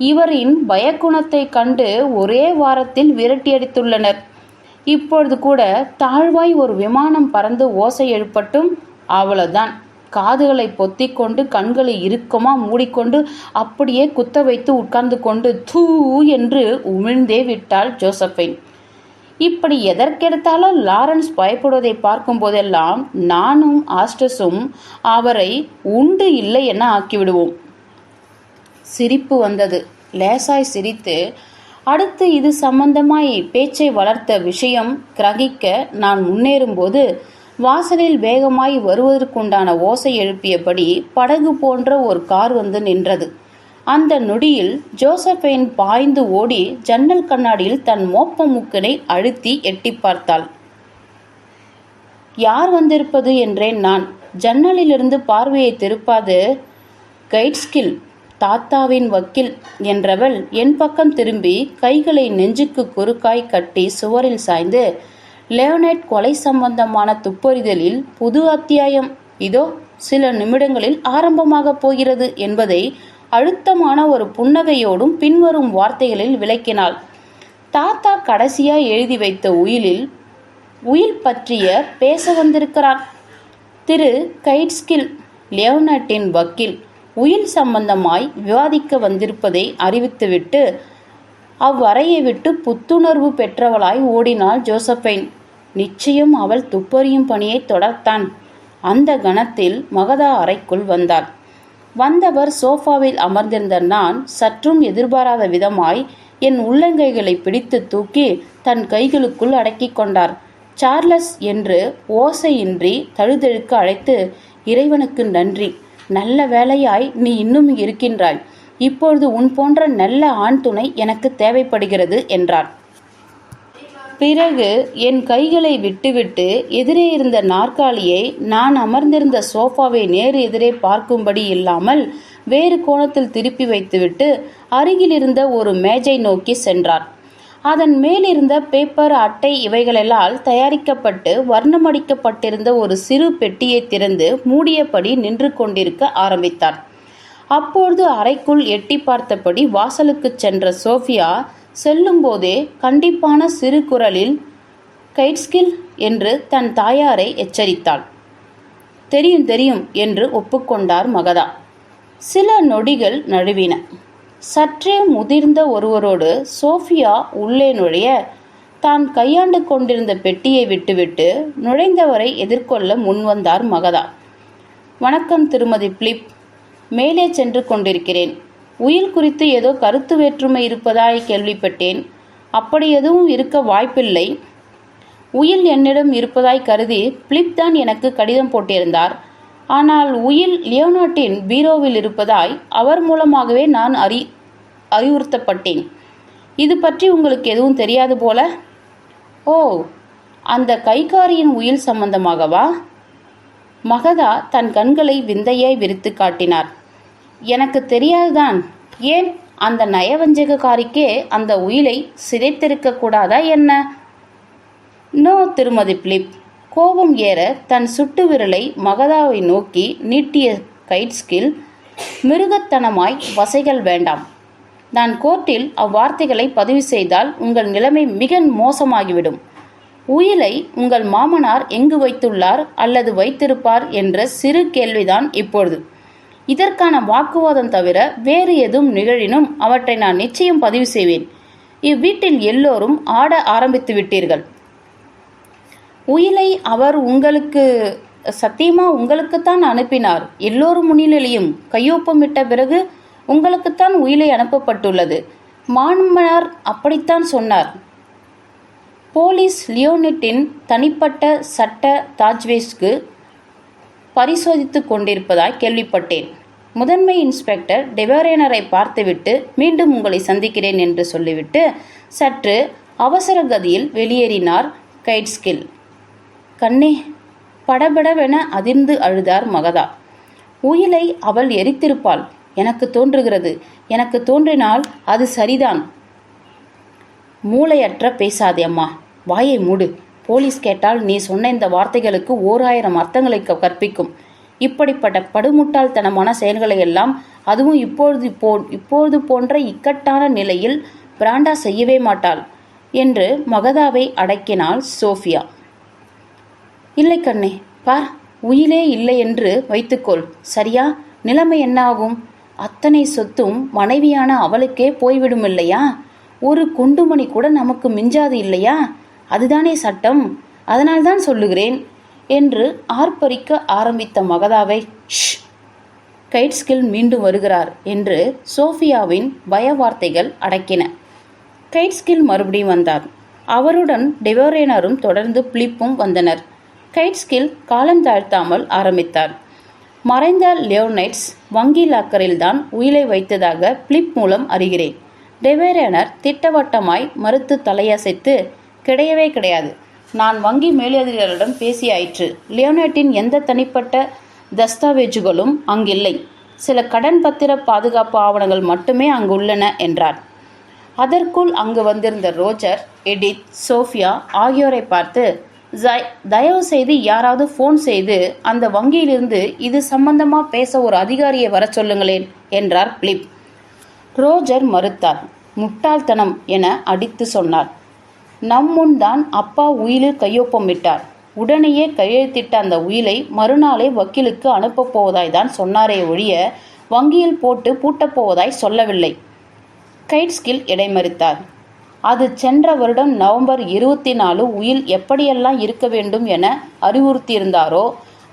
இவரின் பயக்குணத்தை கண்டு ஒரே வாரத்தில் விரட்டியடித்துள்ளனர். இப்பொழுது கூட தாழ்வாய் ஒரு விமானம் பறந்து ஓசை எழுப்பட்டும், அவ்வளவுதான் காதுகளை பொத்திக்கொண்டு கண்களை இறுக்கமாக மூடிக்கொண்டு அப்படியே குத்த வைத்து உட்கார்ந்து கொண்டு தூ என்று உமிழ்ந்தே விட்டாள் ஜோசஃபைன். இப்படி எதற்கெடுத்தாலும் லாரன்ஸ் பயப்படுவதை பார்க்கும் போதெல்லாம் நானும் ஆஸ்டஸும் அவரை உண்டு இல்லை என ஆக்கிவிடுவோம். சிரிப்பு வந்தது. லேசாய் சிரித்து, அடுத்து இது சம்பந்தமாய் பேச்சை வளர்த்த விஷயம் கிரகிக்க நான் முன்னேறும்போது வாசலில் வேகமாய் வருவதற்குண்டான ஓசை எழுப்பியபடி படகு போன்ற ஒரு கார் வந்து நின்றது. அந்த நொடியில் ஜோசஃபைன் பாய்ந்து ஓடி ஜன்னல் கண்ணாடியில் தன் மோப்ப மூக்கினை அழுத்தி எட்டி பார்த்தாள். யார் வந்திருப்பது என்றேன் நான். ஜன்னலிலிருந்து பார்வையை திருப்பாது, கைட்ஸ்கில், தாத்தாவின் வக்கீல் என்றவள் என் பக்கம் திரும்பி கைகளை நெஞ்சுக்கு குறுக்காய் கட்டி சுவரில் சாய்ந்து, லியோனைட் கொலை சம்பந்தமான துப்பறிதலில் புது அத்தியாயம் இதோ சில நிமிடங்களில் ஆரம்பமாக போகிறது என்பதை அழுத்தமான ஒரு புன்னகையோடும் பின்வரும் வார்த்தைகளில் விளக்கினாள். தாத்தா கடைசியாய் எழுதி வைத்த உயில் பற்றிய பேச வந்திருக்கிறார். திரு கைட்ஸ்கில், லியோனைட்டின் வக்கீல், உயில் சம்பந்தமாய் விவாதிக்க வந்திருப்பதை அறிவித்துவிட்டு அவ்வறையை விட்டு புத்துணர்வு பெற்றவளாய் ஓடினாள் ஜோசஃபைன். நிச்சயம் அவள் துப்பறியும் பணியை தொடர்த்தான். அந்த கணத்தில் மகதா அறைக்குள் வந்தாள். வந்தவர் சோஃபாவில் அமர்ந்திருந்த நான் சற்றும் எதிர்பாராத விதமாய் என் உள்ளங்கைகளை பிடித்து தூக்கி தன் கைகளுக்குள் அடக்கி கொண்டார். சார்லஸ் என்று ஓசையின்றி தழுதழுக்க அழைத்து, இறைவனுக்கு நன்றி, நல்ல வேளையாய் நீ இன்னும் இருக்கின்றாய். இப்பொழுது உன் போன்ற நல்ல ஆண் துணை எனக்கு தேவைப்படுகிறது என்றார். பிறகு என் கைகளை விட்டுவிட்டு எதிரே இருந்த நாற்காலியை நான் அமர்ந்திருந்த சோஃபாவை நேரு எதிரே பார்க்கும்படி இல்லாமல் வேறு கோணத்தில் திருப்பி வைத்துவிட்டு அருகில் இருந்த ஒரு மேஜை நோக்கி சென்றார். அதன் மேலிருந்த பேப்பர், அட்டை இவைகளெல்லாம் தயாரிக்கப்பட்டு வர்ணமடிக்கப்பட்டிருந்த ஒரு சிறு பெட்டியை திறந்து மூடியபடி நின்று கொண்டிருக்க ஆரம்பித்தார். அப்பொழுது அறைக்குள் எட்டி பார்த்தபடி வாசலுக்கு சென்ற சோஃபியா செல்லும்போதே கண்டிப்பான சிறு குரலில் கைட்ஸ்கில் என்று தன் தாயாரை எச்சரித்தாள். தெரியும் தெரியும் என்று ஒப்புக்கொண்டார் மகதா. சில நொடிகள் நழுவின. சற்றே முதிர்ந்த ஒருவரோடு சோஃபியா உள்ளே நுழைய தான் கையாண்டு கொண்டிருந்த பெட்டியை விட்டுவிட்டு நுழைந்தவரை எதிர்கொள்ள முன்வந்தார் மகதா. வணக்கம் திருமதி பிலிப், மேலே சென்று கொண்டிருக்கிறேன். உயில் குறித்து ஏதோ கருத்து வேற்றுமை இருப்பதாய் கேள்விப்பட்டேன். அப்படி எதுவும் இருக்க வாய்ப்பில்லை. உயில் என்னிடம் இருப்பதாய் கருதி பிலிப் தான் எனக்கு கடிதம் போட்டிருந்தார். ஆனால் உயில் லியோனைட்டின் பீரோவில் இருப்பதாய் அவர் மூலமாகவே நான் அறிவுறுத்தப்பட்டேன். இது பற்றி உங்களுக்கு எதுவும் தெரியாது போல? ஓ, அந்த கைகாரியின் உயில் சம்பந்தமாகவா? மகதா தன் கண்களை விந்தையாய் விரித்து காட்டினார். எனக்கு தெரியாதுதான். ஏன், அந்த நயவஞ்சகக்காரிக்கே அந்த உயிலை சிதைத்திருக்க கூடாதா என்ன? நோ திருமதி பிலிப். கோபம் ஏற தன் சுட்டு விரலை மகதாவை நோக்கி நீட்டிய கைட்ஸ்கில், மிருகத்தனமாய் வசைகள் வேண்டாம். நான் கோர்ட்டில் அவ்வார்த்தைகளை பதிவு செய்தால் உங்கள் நிலைமை மிக மோசமாகிவிடும். உயிலை உங்கள் மாமனார் எங்கு வைத்துள்ளார் அல்லது வைத்திருப்பார் என்ற சிறு கேள்விதான் இப்பொழுது. இதற்கான வாக்குவாதம் தவிர வேறு எதுவும் நிகழினும் அவற்றை நான் நிச்சயம் பதிவு செய்வேன். இவ்வீட்டில் எல்லோரும் ஆட ஆரம்பித்து விட்டீர்கள். உயிலை அவர் உங்களுக்கு சத்தியமா உங்களுக்குத்தான் அனுப்பினார். எல்லோரும் முன்னிலையும் கையொப்பமிட்ட பிறகு உங்களுக்குத்தான் உயிலை அனுப்பப்பட்டுள்ளது. மாமனார் அப்படித்தான் சொன்னார். போலீஸ் லியோனைட்டின் தனிப்பட்ட சட்ட தாஜ்வேஸ்க்கு பரிசோதித்து கொண்டிருப்பதாய் கேள்விப்பட்டேன். முதன்மை இன்ஸ்பெக்டர் டெவரேனரை பார்த்துவிட்டு மீண்டும் உங்களை சந்திக்கிறேன் என்று சொல்லிவிட்டு சற்று அவசர கதியில் வெளியேறினார் கைட்ஸ்கில். கண்ணே, படபடவென அதிர்ந்து அழுதார் மகதா. உயிலை அவள் எரித்திருப்பாள். எனக்கு தோன்றுகிறது. எனக்கு தோன்றினால் அது சரிதான். மூளையற்ற பேசாதே அம்மா, வாயை மூடு. போலீஸ் கேட்டால் நீ சொன்ன இந்த வார்த்தைகளுக்கு 1000 அர்த்தங்களை கற்பிக்கும். இப்படிப்பட்ட படுமுட்டாள்தனமான செயல்களை எல்லாம், அதுவும் இப்பொழுது போன்ற இக்கட்டான நிலையில் பிராண்டா செய்யவே மாட்டாள் என்று மகதாவை அடக்கினாள் சோஃபியா. இல்லை கண்ணே, பார், உயிலே இல்லை என்று வைத்துக்கொள், சரியா? நிலைமை என்ன ஆகும்? அத்தனை சொத்தும் மனைவியான அவளுக்கே போய்விடும் இல்லையா? ஒரு குண்டுமணி கூட நமக்கு மிஞ்சாது இல்லையா? அதுதானே சட்டம். அதனால்தான் சொல்லுகிறேன் என்று ஆர்ப்பரிக்க ஆரம்பித்த மகதாவை ஷ், கைட்ஸ்கில் மீண்டும் வருகிறார் என்று சோஃபியாவின் பய வார்த்தைகள் அடக்கின. கைட்ஸ்கில் மறுபடியும் வந்தார். அவருடன் டெவோரேனரும் தொடர்ந்து பிலிப்பும் வந்தனர். கைட்ஸ்கில் காலம் தாழ்த்தாமல் ஆரம்பித்தார். மறைந்த லியோனைட்ஸ் வங்கி லாக்கரில்தான் உயிலை வைத்ததாக பிலிப் மூலம் அறிகிறேன். டெவோரேனர் திட்டவட்டமாய் மறுத்து தலையசைத்து, கிடையவே கிடையாது. நான் வங்கி மேலதிகாரிகளிடம் பேசியாயிற்று. லியோனைட்டின் எந்த தனிப்பட்ட தஸ்தாவேஜுகளும் அங்கில்லை. சில கடன் பத்திர பாதுகாப்பு ஆவணங்கள் மட்டுமே அங்குள்ளன என்றார். அதற்குள் அங்கு வந்திருந்த ரோஜர், எடித், சோஃபியா ஆகியோரை பார்த்து, தயவு செய்து யாராவது ஃபோன் செய்து அந்த வங்கியிலிருந்து இது சம்பந்தமா பேச ஒரு அதிகாரியை வர சொல்லுங்களேன் என்றார் பிலிப். ரோஜர் மறுத்தார். முட்டாள்தனம் என அடித்து சொன்னார். நம் முன் தான் அப்பா உயிலில் கையொப்பமிட்டார். உடனேயே கையெழுத்திட்ட அந்த உயிலை மறுநாளே வக்கீலுக்கு அனுப்பப் போவதாய் தான் சொன்னாரே ஒழிய வங்கியில் போட்டு பூட்டப் போவதாய் சொல்லவில்லை. கைட்ஸ்கில் இடைமறித்தார். அது சென்ற வருடம் நவம்பர் 24 உயில் எப்படியெல்லாம் இருக்க வேண்டும் என அறிவுறுத்தியிருந்தாரோ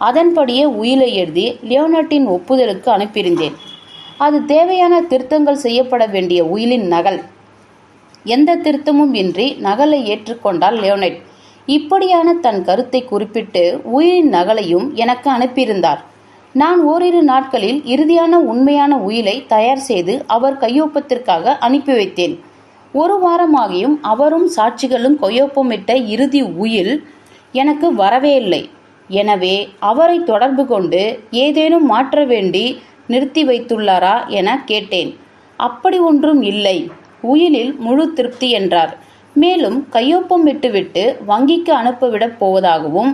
அதன்படியே உயிலை எழுதி லியோனட்டின் ஒப்புதலுக்கு அனுப்பியிருந்தேன். அது தேவையான திருத்தங்கள் செய்யப்பட வேண்டிய உயிலின் நகல். எந்த திருத்தமும் இன்றி நகலை ஏற்றுக்கொண்டால் லியோனைட் இப்படியான தன் கருத்தை குறிப்பிட்டு உயிலின் நகலையும் எனக்கு அனுப்பியிருந்தார். நான் ஓரிரு நாட்களில் இறுதியான உண்மையான உயிலை தயார் செய்து அவர் கையொப்பத்திற்காக அனுப்பி வைத்தேன். ஒரு வாரமாகியும் அவரும் சாட்சிகளும் கையொப்பமிட்ட இறுதி உயில் எனக்கு வரவே இல்லை. எனவே அவரை தொடர்பு கொண்டு ஏதேனும் மாற்ற வேண்டி நிறுத்தி வைத்துள்ளாரா என கேட்டேன். அப்படி ஒன்றும் இல்லை, உயிலில் முழு திருப்தி என்றார். மேலும் கையொப்பம் விட்டுவிட்டு வங்கிக்கு அனுப்பவிடப் போவதாகவும்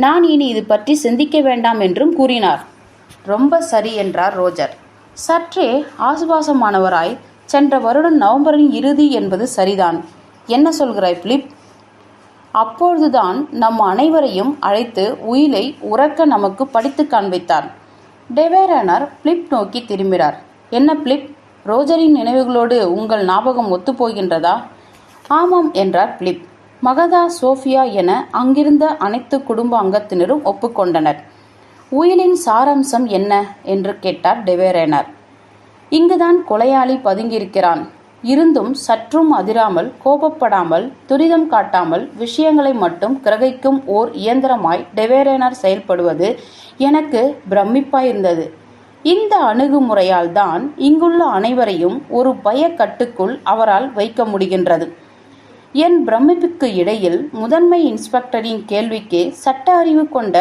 நான் இனி இது பற்றி சிந்திக்க வேண்டாம் என்றும் கூறினார். ரொம்ப சரி என்றார் ரோஜர். சற்றே ஆசுவாசமானவராய், சென்ற வருடம் நவம்பரின் இறுதி என்பது சரிதான். என்ன சொல்கிறாய் பிலிப்? அப்பொழுதுதான் நம் அனைவரையும் அழைத்து உயிலை உறக்க நமக்கு படித்து காண்பித்தார். டெவேரனர் பிலிப் நோக்கி திரும்பினார். என்ன பிலிப், ரோஜரின் நினைவுகளோடு உங்கள் ஞாபகம் ஒத்துப்போகின்றதா? ஆமாம் என்றார் பிலிப். மகதா, சோஃபியா என அங்கிருந்த அனைத்து குடும்ப அங்கத்தினரும் ஒப்புக்கொண்டனர். உயிலின் சாராம்சம் என்ன என்று கேட்டார் டெவேரனர். இங்குதான் கொலையாளி பதுங்கியிருக்கிறான். இருந்தும் சற்றும் அதிராமல், கோபப்படாமல், துரிதம் காட்டாமல் விஷயங்களை மட்டும் கிரகிக்கும் ஓர் இயந்திரமாய் டெவேரனர் செயல்படுவது எனக்கு பிரமிப்பாயிருந்தது. இந்த அணுகுமுறையால் தான் இங்குள்ள அனைவரையும் ஒரு பய கட்டுக்குள் அவரால் வைக்க முடிகின்றது. என் பிரமிப்புக்கு இடையில் முதன்மை இன்ஸ்பெக்டரின் கேள்விக்கு சட்ட அறிவு கொண்ட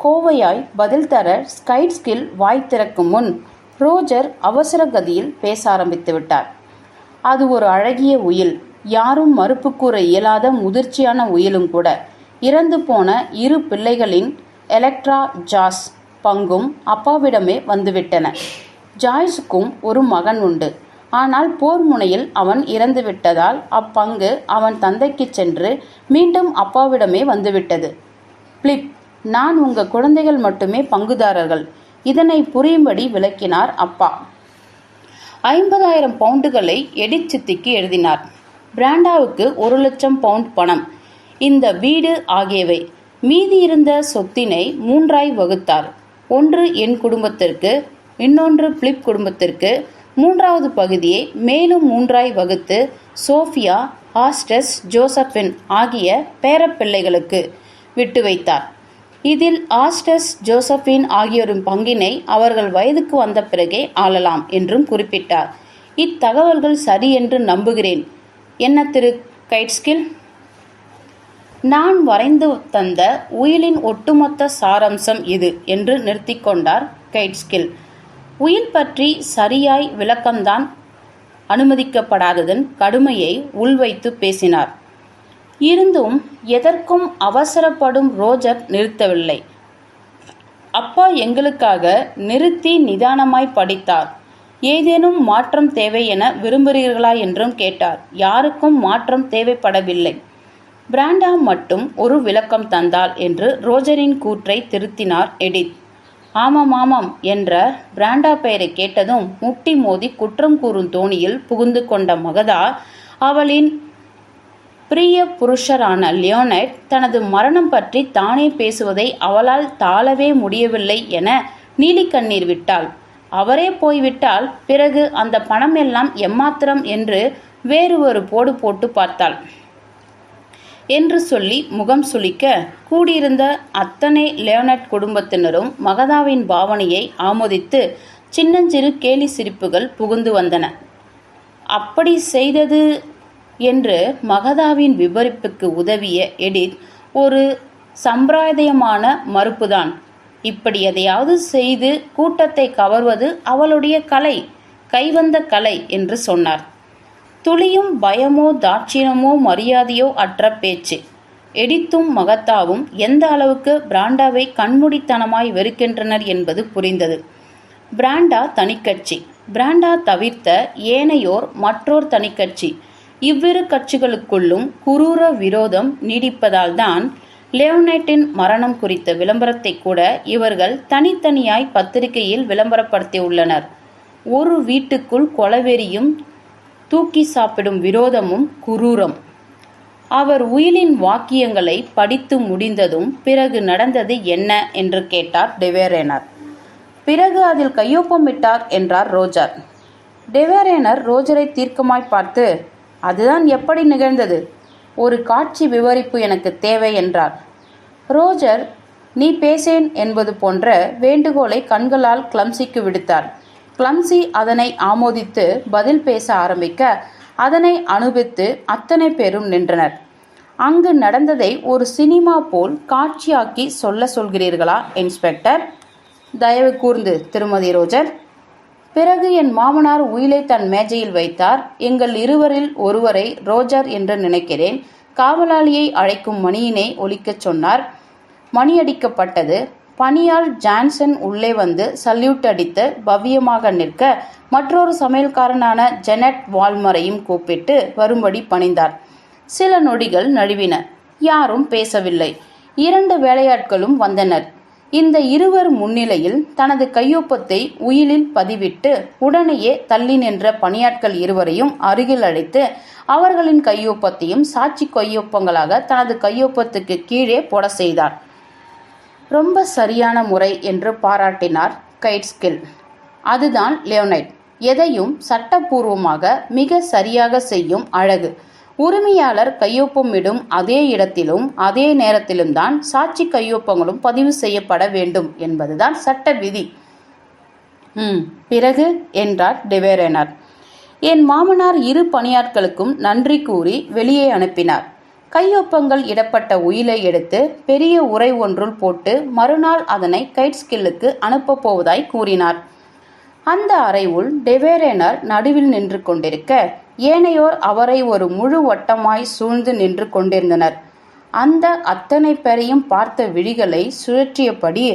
கோவையாய் பதில் தர கைட்ஸ்கில் வாய் திறக்கும் முன் ரோஜர் அவசர கதியில் பேச ஆரம்பித்து விட்டார். அது ஒரு அழகிய உயில், யாரும் மறுப்பு கூற இயலாத முதிர்ச்சியான உயிலும் கூட. இறந்து போன இரு பிள்ளைகளின் எலக்ட்ரா, ஜாஸ் பங்கும் அப்பாவிடமே வந்துவிட்டன. ஜாய்ஸுக்கும் ஒரு மகன் உண்டு. ஆனால் போர் முனையில் அவன் இறந்துவிட்டதால் அப்பங்கு அவன் தந்தைக்கு சென்று மீண்டும் அப்பாவிடமே வந்துவிட்டது. பிலிப், நான் உங்கள் குழந்தைகள் மட்டுமே பங்குதாரர்கள். இதனை புரியும்படி விளக்கினார் அப்பா. 50,000 பவுண்டுகளை எடித் சித்திக்கு எழுதினார். பிராண்டாவுக்கு 1,00,000 பவுண்ட் பணம், இந்த வீடு ஆகியவை. மீதி இருந்த சொத்தினை 3ஆய் வகுத்தார். ஒன்று என் குடும்பத்திற்கு, இன்னொன்று பிலிப் குடும்பத்திற்கு, 3வது பகுதியை மேலும் 3ஆய் வகுத்து சோஃபியா, ஆஸ்டஸ், ஜோசபின் ஆகிய பேரப்பிள்ளைகளுக்கு விட்டு வைத்தார். இதில் ஆஸ்டஸ், ஜோசபின் ஆகியோரின் பங்கினை அவர்கள் வயதுக்கு வந்த பிறகே ஆளலாம் என்றும் குறிப்பிட்டார். இத்தகவல்கள் சரி என்று நம்புகிறேன். என்ன திரு கைட்ஸ்கில்? நான் வரைந்து தந்த உயிலின் ஒட்டுமொத்த சாராம்சம் இது என்று நிறுத்தி கொண்டார் கைட்ஸ்கில். உயில் பற்றி சரியாய் விளக்கம்தான் அனுமதிக்கப்படாததன் கடுமையை உள்வைத்து பேசினார். இருந்தும் எதற்கும் அவசரப்படும் ரோஜர் நிறுத்தவில்லை. அப்பா எங்களுக்காக நிறுத்தி நிதானமாய் படித்தார். ஏதேனும் மாற்றம் தேவை என விரும்புகிறீர்களா என்றும் கேட்டார். யாருக்கும் மாற்றம் தேவைப்படவில்லை. பிராண்டா மட்டும் ஒரு விளக்கம் தந்தாள் என்று ரோஜரின் கூற்றை திருத்தினார் எடித். ஆமாம் ஆமாம் என்ற பிராண்டா பெயரை கேட்டதும் முட்டி மோதி குற்றம் கூறும் தோணியில் புகுந்து கொண்ட மகதா அவளின் பிரிய புருஷரான லியோனைட் தனது மரணம் பற்றி தானே பேசுவதை அவளால் தாளவே முடியவில்லை என நீலிக்கண்ணீர் விட்டாள். அவரே போய்விட்டால் பிறகு அந்த பணம் எல்லாம் எம்மாத்திரம் என்று வேறு ஒரு போடு போட்டு பார்த்தாள் என்று சொல்லி முகம் சுளிக்க கூடியிருந்த அத்தனை லியோனைட் குடும்பத்தினரும் மகதாவின் பாவனையை ஆமோதித்து சின்னஞ்சிறு கேலி சிரிப்புகள் புகுந்து வந்தன. அப்படி செய்தது என்று மகதாவின் விவரிப்புக்கு உதவிய எடித் ஒரு சம்பிரதாயமான மறுப்புதான். இப்படி எதையாவது செய்து கூட்டத்தை கவர்வது அவளுடைய கலை, கைவந்த கலை என்று சொன்னார். துளியும் பயமோ தாட்சிணமோ மரியாதையோ அற்ற பேச்சு. எடித்தும் மகத்தாவும் எந்த அளவுக்கு பிராண்டாவை கண்மூடித்தனமாய் வெறுக்கின்றனர் என்பது புரிந்தது. பிராண்டா தனிக்கட்சி, பிராண்டா தவிர்த்த ஏனையோர் மற்றோர் தனிக்கட்சி. இவ்விரு கட்சிகளுக்குள்ளும் குரூர விரோதம் நீடிப்பதால்தான் லியோனைட்டின் மரணம் குறித்த விளம்பரத்தை கூட இவர்கள் தனித்தனியாய் பத்திரிகையில் விளம்பரப்படுத்தியுள்ளனர். ஒரு வீட்டுக்குள் கொலவெறியும் தூக்கி சாப்பிடும் விரோதமும் குரூரம். அவர் உயிலின் வாக்கியங்களை படித்து முடிந்ததும் பிறகு நடந்தது என்ன என்று கேட்டார் டெவேரேனர். பிறகு அதில் கையொப்பமிட்டார் என்றார் ரோஜர். டெவேரேனர் ரோஜரை தீர்க்கமாய் பார்த்து, அதுதான் எப்படி நிகழ்ந்தது, ஒரு காட்சி விவரிப்பு எனக்கு தேவை என்றார். ரோஜர் நீ பேசேன் என்பது போன்ற வேண்டுகோளை கண்களால் கிளம்சிக்கு விடுத்தார். கிளம்சி அதனை ஆமோதித்து பதில் பேச ஆரம்பிக்க அதனை அனுபவித்து அத்தனை பேரும் நின்றனர். அங்கு நடந்ததை ஒரு சினிமா போல் காட்சியாக்கி சொல்கிறீர்களா இன்ஸ்பெக்டர்? தயவு கூர்ந்து திருமதி ரோஜர். பிறகு என் மாமனார் உயிலை தன் மேஜையில் வைத்தார். எங்கள் இருவரில் ஒருவரை ரோஜர் என்று நினைக்கிறேன். காவலாளியை அழைக்கும் மணியினை ஒலிக்கச் சொன்னார். மணியடிக்கப்பட்டது. பணியால் ஜான்சன் உள்ளே வந்து சல்யூட் அடித்து பவ்யமாக நிற்க மற்றொரு சமையல்காரனான ஜெனட் வால்மரையும் கூப்பிட்டு வரும்படி பணிந்தார். சில நொடிகள் நழுவின. யாரும் பேசவில்லை. 2 வேலையாட்களும் வந்தனர். இந்த இருவர் முன்னிலையில் தனது கையொப்பத்தை உயிலில் பதிவிட்டு உடனேயே தள்ளி நின்ற பணியாட்கள் இருவரையும் அருகில் அழைத்து அவர்களின் கையொப்பத்தையும் சாட்சி கையொப்பங்களாக தனது கையொப்பத்துக்கு கீழே போட செய்தார். ரொம்ப சரியான முறை என்று பாராட்டினார் கைட்ஸ்கில். அதுதான் லியோனைட். எதையும் சட்டபூர்வமாக மிக சரியாக செய்யும் அழகு. உரிமையாளர் கையொப்பமிடும் அதே இடத்திலும் அதே நேரத்திலும் தான் சாட்சி கையொப்பங்களும் பதிவு செய்யப்பட வேண்டும் என்பதுதான் சட்ட விதி. பிறகு என்றார் டெவேரேனர். என் மாமனார் 2 பணியாட்களுக்கும் நன்றி கூறி வெளியே அனுப்பினார். கையொப்பங்கள் இடப்பட்ட உயிலை எடுத்து பெரிய உரை ஒன்றுள் போட்டு மறுநாள் அதனை கைட்ஸ்கில்லுக்கு அனுப்பப் போவதாய் கூறினார். அந்த அறைவுள் டெவேரேனர் நடுவில் நின்று கொண்டிருக்க ஏனையோர் அவரை ஒரு முழு வட்டமாய் சூழ்ந்து நின்று கொண்டிருந்தனர். அந்த அத்தனை பேரையும் பார்த்த விழிகளை சுழற்றியபடி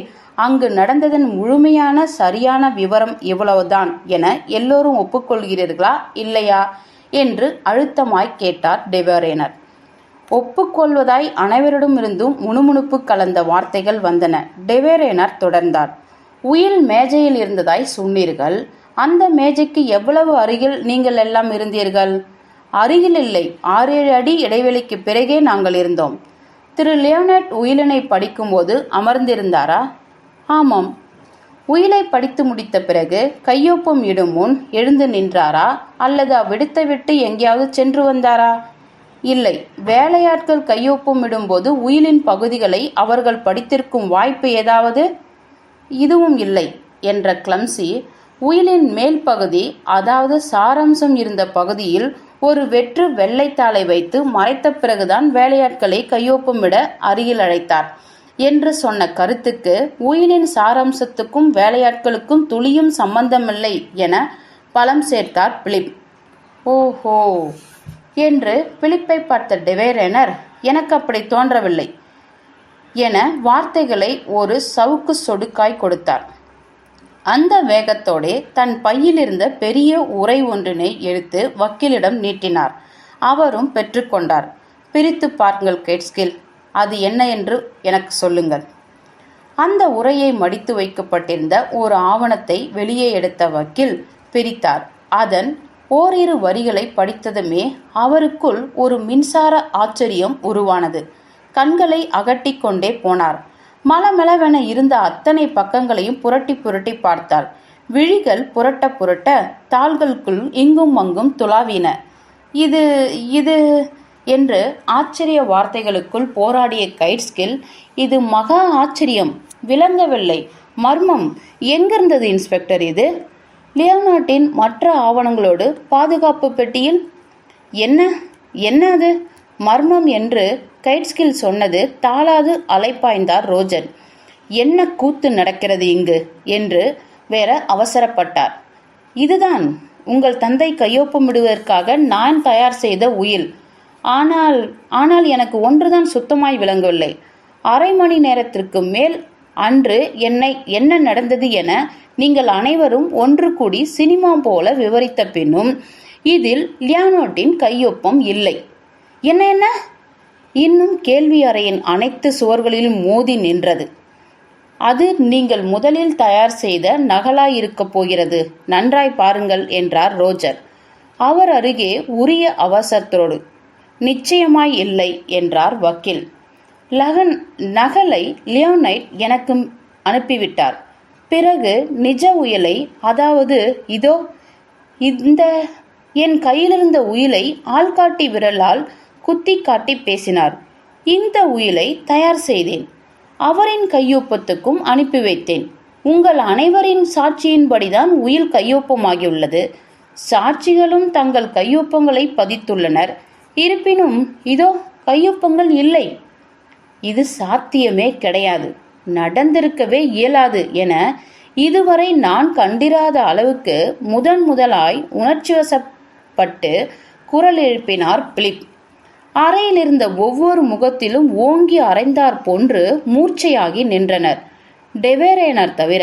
அங்கு நடந்ததன் முழுமையான சரியான விவரம் இவ்வளவுதான் என எல்லோரும் ஒப்புக்கொள்கிறீர்களா இல்லையா என்று அழுத்தமாய் கேட்டார் டெவேரேனர். ஒப்புக்கொள்வதாய் அனைவரிடமிருந்தும் முணுமுணுப்பு கலந்த வார்த்தைகள் வந்தன. டெவேரேனர் தொடர்ந்தார். உயில் மேஜையில் இருந்ததாய் சொன்னீர்கள். அந்த மேஜைக்கு எவ்வளவு அருகில் நீங்கள் எல்லாம் இருந்தீர்கள்? அருகில் இல்லை, 6-7 அடி இடைவெளிக்கு பிறகே நாங்கள் இருந்தோம். திரு லியோனைட் உயிலினை படிக்கும்போது அமர்ந்திருந்தாரா? ஆமாம். உயிலை படித்து முடித்த பிறகு கையொப்பம் இடும் முன் எழுந்து நின்றாரா அல்லது அவ்விடத்தை விட்டு எங்கேயாவது சென்று வந்தாரா? இல்லை. வேலையாட்கள் கையொப்பம் இடும்போது உயிலின் பகுதிகளை அவர்கள் படித்திருக்கும் வாய்ப்பு ஏதாவது? இதுவும் இல்லை என்ற கிளம்சி உயிலின் மேல் பகுதி, அதாவது சாராம்சம் இருந்த பகுதியில் ஒரு வெற்று வெள்ளைத்தாளை வைத்து மறைத்த பிறகுதான் வேலையாட்களை கையொப்பமிட அருகில் அழைத்தார் என்று சொன்ன கருத்துக்கு உயிலின் சாராம்சத்துக்கும் வேலையாட்களுக்கும் துளியும் சம்பந்தமில்லை என பலம் சேர்த்தார் பிலிப். ஓஹோ என்று பிலிப்பை பார்த்த டெவேரேனர், எனக்கு அப்படி தோன்றவில்லை என வார்த்தைகளை ஒரு சவுக்கு சொடுக்காய் கொடுத்தார். அந்த வேகத்தோடே தன் பையிலிருந்த பெரிய உரை ஒன்றினை எடுத்து வக்கீலிடம் நீட்டினார். அவரும் பெற்றுக்கொண்டார். பிரித்து பாருங்கள் கேட்ஸ்கில். அது என்ன என்று எனக்கு சொல்லுங்கள். அந்த உரையை மடித்து வைக்கப்பட்டிருந்த ஒரு ஆவணத்தை வெளியே எடுத்த வக்கீல் பிரித்தார். அதன் ஓரிரு வரிகளை படித்ததுமே அவருக்குள் ஒரு மின்சார ஆச்சரியம் உருவானது. கண்களை அகட்டி கொண்டே போனார். மலமளவென இருந்த அத்தனை பக்கங்களையும் புரட்டி புரட்டி பார்த்தார். விழிகள் புரட்ட புரட்ட தாள்களுக்குள் இங்கும் அங்கும் துளாவின. இது இது என்று ஆச்சரிய வார்த்தைகளுக்குள் போராடிய கைட்ஸ்கில், இது மகா ஆச்சரியம், விளங்கவில்லை, மர்மம் எங்கிருந்தது இன்ஸ்பெக்டர்? இது லியோனார்டின் மற்ற ஆவணங்களோடு பாதுகாப்பு பெட்டியில் என்ன என்ன அது மர்மம் என்று கைட்ஸ்கில் சொன்னது தாளாது அலைப்பாய்ந்தார் ரோஜர். என்ன கூத்து நடக்கிறது இங்கு என்று வேற அவசரப்பட்டார். இதுதான் உங்கள் தந்தை கையொப்பமிடுவதற்காக நான் தயார் செய்த உயில். ஆனால் எனக்கு ஒன்றுதான் சுத்தமாய் விளங்கவில்லை. அரை மணி நேரத்திற்கு மேல் அன்று என்ன நடந்தது என நீங்கள் அனைவரும் ஒன்று கூடி சினிமா போல விவரித்த பின்னும் இதில் லியோனார்டின் கையொப்பம் இல்லை. என்ன? இன்னும் கேள்வி அறையின் அனைத்து சுவர்களிலும் மோதி நின்றது. அது நீங்கள் முதலில் தயார் செய்த நகலாயிருக்கப் போகிறது. நன்றாய் பாருங்கள் என்றார் ரோஜர் அவர் அருகே உரிய அவசரத்தோடு. நிச்சயமாய் இல்லை என்றார் வக்கீல். நகலை லியோனைட் எனக்கு அனுப்பிவிட்டார். பிறகு நிஜ உயிலை, அதாவது இதோ இந்த என் கையிலிருந்த உயிலை ஆள்காட்டி விரலால் குத்தி காட்டி பேசினார். இந்த உயிலை தயார் செய்தேன். அவரின் கையொப்பத்துக்கும் அனுப்பி வைத்தேன். உங்கள் அனைவரின் சாட்சியின்படிதான் உயில் கையொப்பமாகியுள்ளது. சாட்சிகளும் தங்கள் கையொப்பங்களை பதித்துள்ளனர். இருப்பினும் இதோ கையொப்பங்கள் இல்லை. இது சாத்தியமே கிடையாது, நடந்திருக்கவே இயலாது என இதுவரை நான் கண்டிராத அளவுக்கு முதலாய் உணர்ச்சிவசப்பட்டு குரல் எழுப்பினார் பிலிப். அறையில் இருந்த ஒவ்வொரு முகத்திலும் ஓங்கி அறைந்தார் போன்று மூர்ச்சையாகி நின்றனர், டெவேரேனர் தவிர.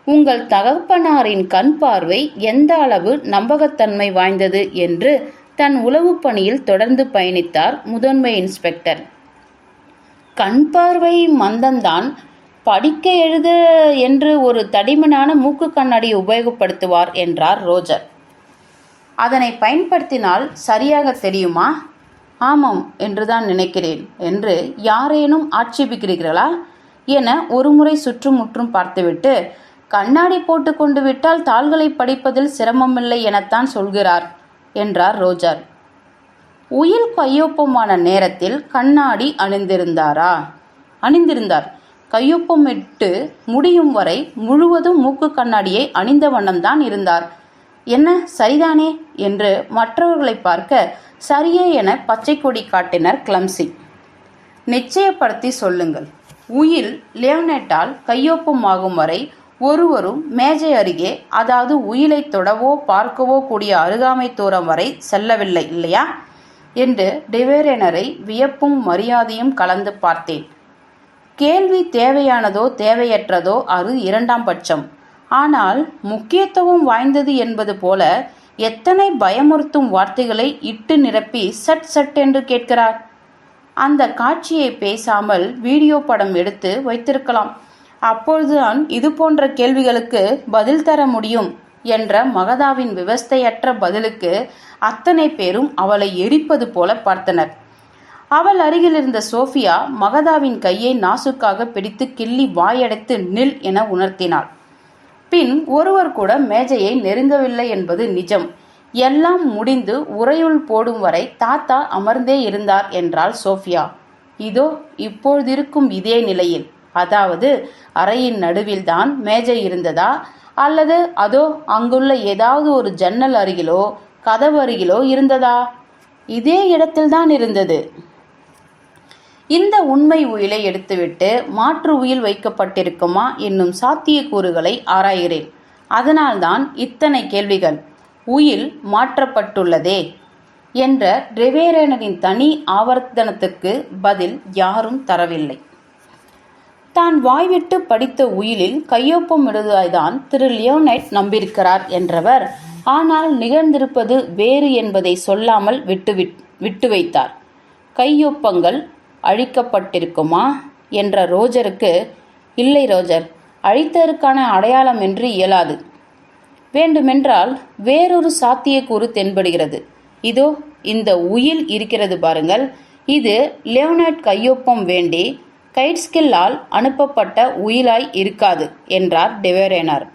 உங்கள் தகப்பனாரின் கண் பார்வை எந்த அளவு நம்பகத்தன்மை வாய்ந்தது என்று தன் உளவு பணியில் தொடர்ந்து பயணித்தார் முதன்மை இன்ஸ்பெக்டர். கண் பார்வை மந்தந்தான். படிக்க எழுத என்று ஒரு தடிமனான மூக்கு கண்ணாடியை உபயோகப்படுத்துவார் என்றார் ரோஜர். அதனை பயன்படுத்தினால் சரியாக தெரியுமா? ஆமாம் என்றுதான் நினைக்கிறேன். என்று யாரேனும் ஆட்சேபிக்கிறீர்களா என ஒருமுறை சுற்றுமுற்றும் பார்த்துவிட்டு, கண்ணாடி போட்டு கொண்டு விட்டால் தாள்களை படிப்பதில் சிரமமில்லை எனத்தான் சொல்கிறார் என்றார் ரோஜர். உயில் கையொப்பமான நேரத்தில் கண்ணாடி அணிந்திருந்தார். கையொப்பமிட்டு முடியும் வரை முழுவதும் மூக்கு கண்ணாடியை அணிந்த வண்ணம்தான் இருந்தார். என்ன, சரிதானே என்று மற்றவர்களை பார்க்க சரியே என பச்சை கொடி காட்டினர் கிளம்சி. நிச்சயப்படுத்தி சொல்லுங்கள். உயில் லியோனேட்டால் கையொப்பமாகும் வரை ஒருவரும் மேஜை அருகே, அதாவது உயிலை தொடவோ பார்க்கவோ கூடிய அருகாமை தூரம் வரை செல்லவில்லை இல்லையா என்று டிவேரேனரை வியப்பும் மரியாதையும் கலந்து பார்த்தேன். கேள்வி தேவையானதோ தேவையற்றதோ அது இரண்டாம் பட்சம். ஆனால் முக்கியத்துவம் வாய்ந்தது என்பது போல எத்தனை பயமுறுத்தும் வார்த்தைகளை இட்டு நிரப்பி சட் சட் என்று கேட்கிறார். அந்த காட்சியை பேசாமல் வீடியோ படம் எடுத்து வைத்திருக்கலாம். அப்பொழுதுதான் இது போன்ற கேள்விகளுக்கு பதில் தர முடியும் என்ற மகதாவின் விவஸ்தையற்ற பதிலுக்கு அத்தனை பேரும் அவளை எரிப்பது போல பார்த்தனர். அவள் அருகில் இருந்த சோஃபியா மகதாவின் கையை நாசுக்காக பிடித்து கிள்ளி வாயடைத்து நில் என உணர்த்தினாள். பின் ஒருவர் கூட மேஜையை நெருங்கவில்லை என்பது நிஜம். எல்லாம் முடிந்து உறையுள் போடும் வரை தாத்தா அமர்ந்தே இருந்தார் என்றாள் சோஃபியா. இதோ இப்பொழுதிருக்கும் இதே நிலையில், அதாவது அறையின் நடுவில்தான் மேஜை இருந்ததா, அல்லது அதோ அங்குள்ள ஏதாவது ஒரு ஜன்னல் அருகிலோ கதவு அருகிலோ இருந்ததா? இதே இடத்தில்தான் இருந்தது. இந்த உண்மை உயிலை எடுத்துவிட்டு மாற்று உயில் வைக்கப்பட்டிருக்குமா என்னும் சாத்தியக்கூறுகளை ஆராய்கிறேன். அதனால்தான் இத்தனை கேள்விகள். உயில் மாற்றப்பட்டுள்ளதே என்ற டிவேரேனரின் தனி ஆவர்த்தனத்துக்கு பதில் யாரும் தரவில்லை. தான் வாய்விட்டு படித்த உயிலில் கையொப்பமிடுவதாய்தான் திரு லியோனைட் நம்பியிருக்கிறார் என்றவர், ஆனால் நிகழ்ந்திருப்பது வேறு என்பதை சொல்லாமல் விட்டு வைத்தார். கையொப்பங்கள் அழிக்கப்பட்டிருக்குமா என்ற ரோஜருக்கு, இல்லை ரோஜர், அழித்ததற்கான அடையாளம் என்று இயலாது. வேண்டுமென்றால் வேறொரு சாத்தியக்கூறு தென்படுகிறது. இதோ இந்த உயில் இருக்கிறது பாருங்கள். இது லியோனார்ட் கையொப்பம் வேண்டி கைட்ஸ்கில்லால் அனுப்பப்பட்ட உயிலாய் இருக்காது என்றார் டெவேரேனர்.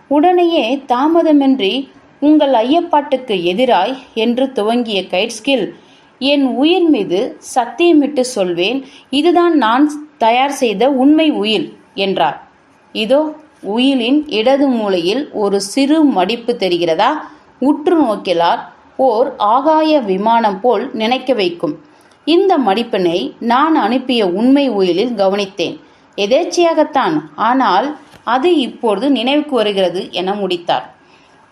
உடனேயே தாமதமின்றி, உங்கள் ஐயப்பாட்டுக்கு எதிராய் என்று துவங்கிய கைட்ஸ்கில், என் உயிர் மீது சத்தியமிட்டு சொல்வேன், இதுதான் நான் தயார் செய்த உண்மை உயில் என்றார். இதோ உயிலின் இடது மூலையில் ஒரு சிறு மடிப்பு தெரிகிறதா? உற்று நோக்கிலார் ஓர் ஆகாய விமானம் போல் நினைக்க வைக்கும். இந்த மடிப்பினை நான் அனுப்பிய உண்மை உயிலில் கவனித்தேன். எதேச்சையாகத்தான், ஆனால் அது இப்பொழுது நினைவுக்கு வருகிறது என முடித்தார்.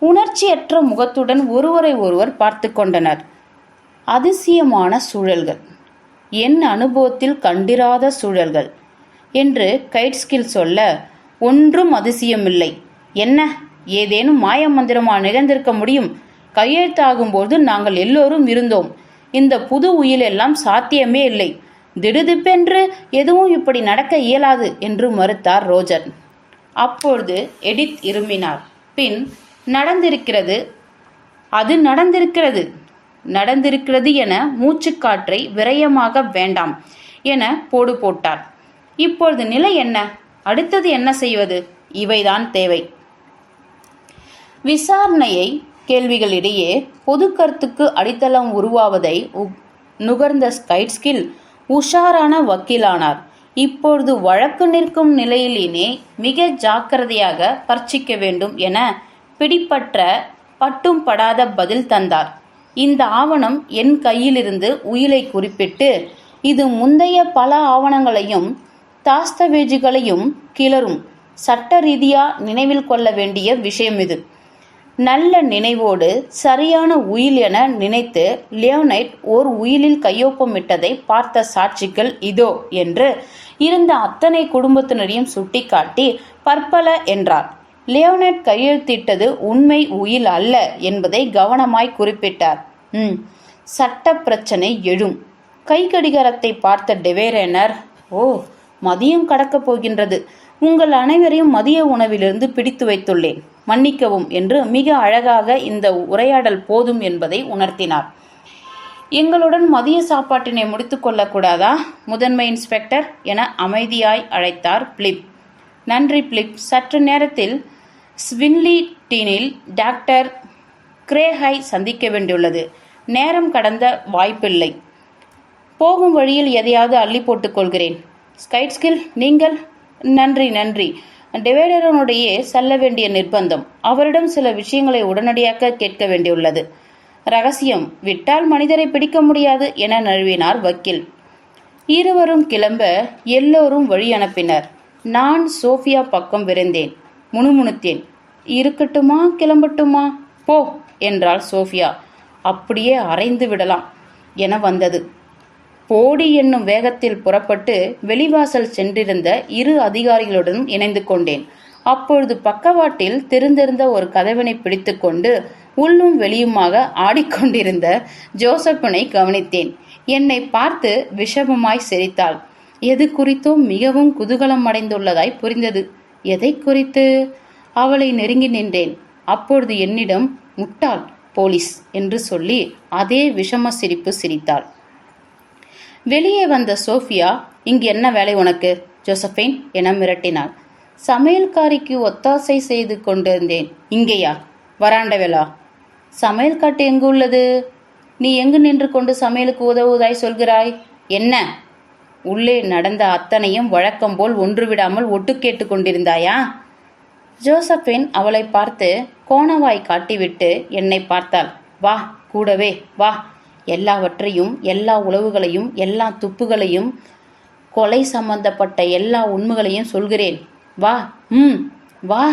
உணர்ச்சியற்ற முகத்துடன் ஒருவரை ஒருவர் பார்த்து கொண்டனர். அதிசயமான சூழல்கள், என் அனுபவத்தில் கண்டிராத சூழல்கள் என்று கைட்ஸ்கில் சொல்ல, ஒன்றும் அதிசயமில்லை. என்ன, ஏதேனும் மாய மந்திரமா நிகழ்ந்திருக்க முடியும்? கையெழுத்தாகும்போது நாங்கள் எல்லோரும் இருந்தோம். இந்த புது உயிலெல்லாம் சாத்தியமே இல்லை. திடுதிப்பென்று எதுவும் இப்படி நடக்க இயலாது என்று மறுத்தார் ரோஜர். அப்பொழுது எடித் இருமினார். பின், நடந்திருக்கிறது, அது நடந்திருக்கிறது, நடந்திருக்கிறது என மூச்சுக்காற்றை விரயமாக வேண்டாம் என போடு போட்டார். இப்பொழுது நிலை என்ன? அடுத்தது என்ன செய்வது? இவைதான் தேவை. விசாரணையை கேள்விகளிடையே பொது கருத்துக்கு அடித்தளம் உருவாவதை நுகர்ந்த கைட்ஸ்கில் உஷாரான வக்கீலானார். இப்பொழுது வழக்கு நிற்கும் நிலையிலேயே மிக ஜாக்கிரதையாக பரீட்சிக்க வேண்டும் என பிடிப்பற்ற பட்டும் படாத பதில் தந்தார். இந்த ஆவணம் என் கையிலிருந்து உயிலை குறிப்பிட்டு, இது முந்தைய பல ஆவணங்களையும் தாஸ்தவேஜுகளையும் கிளறும். சட்ட ரீதியா நினைவில் கொள்ள வேண்டிய விஷயம் இது. நல்ல நினைவோடு சரியான உயில் என நினைத்து லியோனைட் ஓர் உயிலில் கையொப்பமிட்டதை பார்த்த சாட்சிகள் இதோ என்று இருந்த அத்தனை குடும்பத்தினரையும் சுட்டிக்காட்டி பற்பல என்றார். லியோனைட் கையெழுத்திட்டது உண்மை உயில் அல்ல என்பதை கவனமாய் குறிப்பிட்டார். சட்ட பிரச்சனை எழும். கை கடிகாரத்தை பார்த்த டெவேரேனர், ஓ, மதியம் கடக்கப் போகின்றது. உங்கள் அனைவரையும் மதிய உணவிலிருந்து பிடித்து வைத்துள்ளேன், மன்னிக்கவும் என்று மிக அழகாக இந்த உரையாடல் போதும் என்பதை உணர்த்தினார். எங்களுடன் மதிய சாப்பாட்டினை முடித்து கொள்ளக்கூடாதா முதன்மை இன்ஸ்பெக்டர் என அமைதியாய் அழைத்தார் பிலிப். நன்றி பிலிப். சற்று நேரத்தில் ஸ்வின்லி டீனில் டாக்டர் கிரேஹை சந்திக்க வேண்டியுள்ளது. நேரம் கடந்த வாய்ப்பில்லை. போகும் வழியில் எதையாவது அள்ளி போட்டுக் கொள்கிறேன். கைட்ஸ்கில், நீங்கள்? நன்றி நன்றி. டெவேரனுடைய செல்ல வேண்டிய நிர்பந்தம். அவரிடம் சில விஷயங்களை உடனடியாக கேட்க வேண்டியுள்ளது. ரகசியம், விட்டால் மனிதரை பிடிக்க முடியாது என நழுவினார் வக்கீல். இருவரும் கிளம்ப எல்லோரும் வழி அனுப்பினர். நான் சோஃபியா பக்கம் விரைந்தேன். முணுமுணுத்தேன். இருக்கட்டுமா, கிளம்பட்டுமா? போ என்றாள் சோஃபியா. அப்படியே அரைந்து விடலாம் என வந்தது. போடி என்னும் வேகத்தில் புறப்பட்டு வெளிவாசல் சென்றிருந்த இரு அதிகாரிகளுடன் இணைந்து கொண்டேன். அப்பொழுது பக்கவாட்டில் திறந்திருந்த ஒரு கதவினை பிடித்து கொண்டு உள்ளும் வெளியுமாக ஆடிக்கொண்டிருந்த ஜோசப்பினை கவனித்தேன். என்னை பார்த்து விஷமமாய் சிரித்தாள். எது குறித்தோ மிகவும் குதூகலம் அடைந்துள்ளதாய் புரிந்தது. எதை குறித்து? அவளை நெருங்கி நின்றேன். அப்பொழுது என்னிடம் முட்டாள், போலீஸ் என்று சொல்லி அதே விஷம சிரிப்பு சிரித்தாள். வெளியே வந்த சோஃபியா, இங்கு என்ன வேலை உனக்கு ஜோசப்பைன் என மிரட்டினாள். சமையல்காரிக்கு ஒத்தாசை செய்து கொண்டிருந்தேன். இங்கேயா? வராண்டவேலா? சமையல் காட்டு எங்கு உள்ளது? நீ எங்கு நின்று கொண்டு சமையலுக்கு உதவுவதாய் சொல்கிறாய்? என்ன? உள்ளே நடந்த அத்தனையும் வழக்கம் போல் ஒன்று விடாமல் ஒட்டு கேட்டு கொண்டிருந்தாயா? ஜோசப்பின் அவளை பார்த்து கோணவாய் காட்டிவிட்டு என்னை பார்த்தாள். வா, கூடவே வா. எல்லாவற்றையும், எல்லா உளவுகளையும், எல்லா துப்புகளையும், கொலை சம்பந்தப்பட்ட எல்லா உண்மைகளையும் சொல்கிறேன். வா. வா.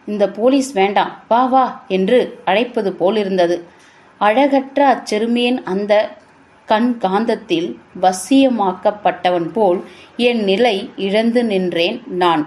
இந்த போலீஸ் வேண்டாம், வா வா என்று அழைப்பது போலிருந்தது. அழகற்ற அச்சிறுமியின் அந்த கண் காந்தத்தில் வசியமாக்கப்பட்டவன் போல் என் நிலை இழந்து நின்றேன் நான்.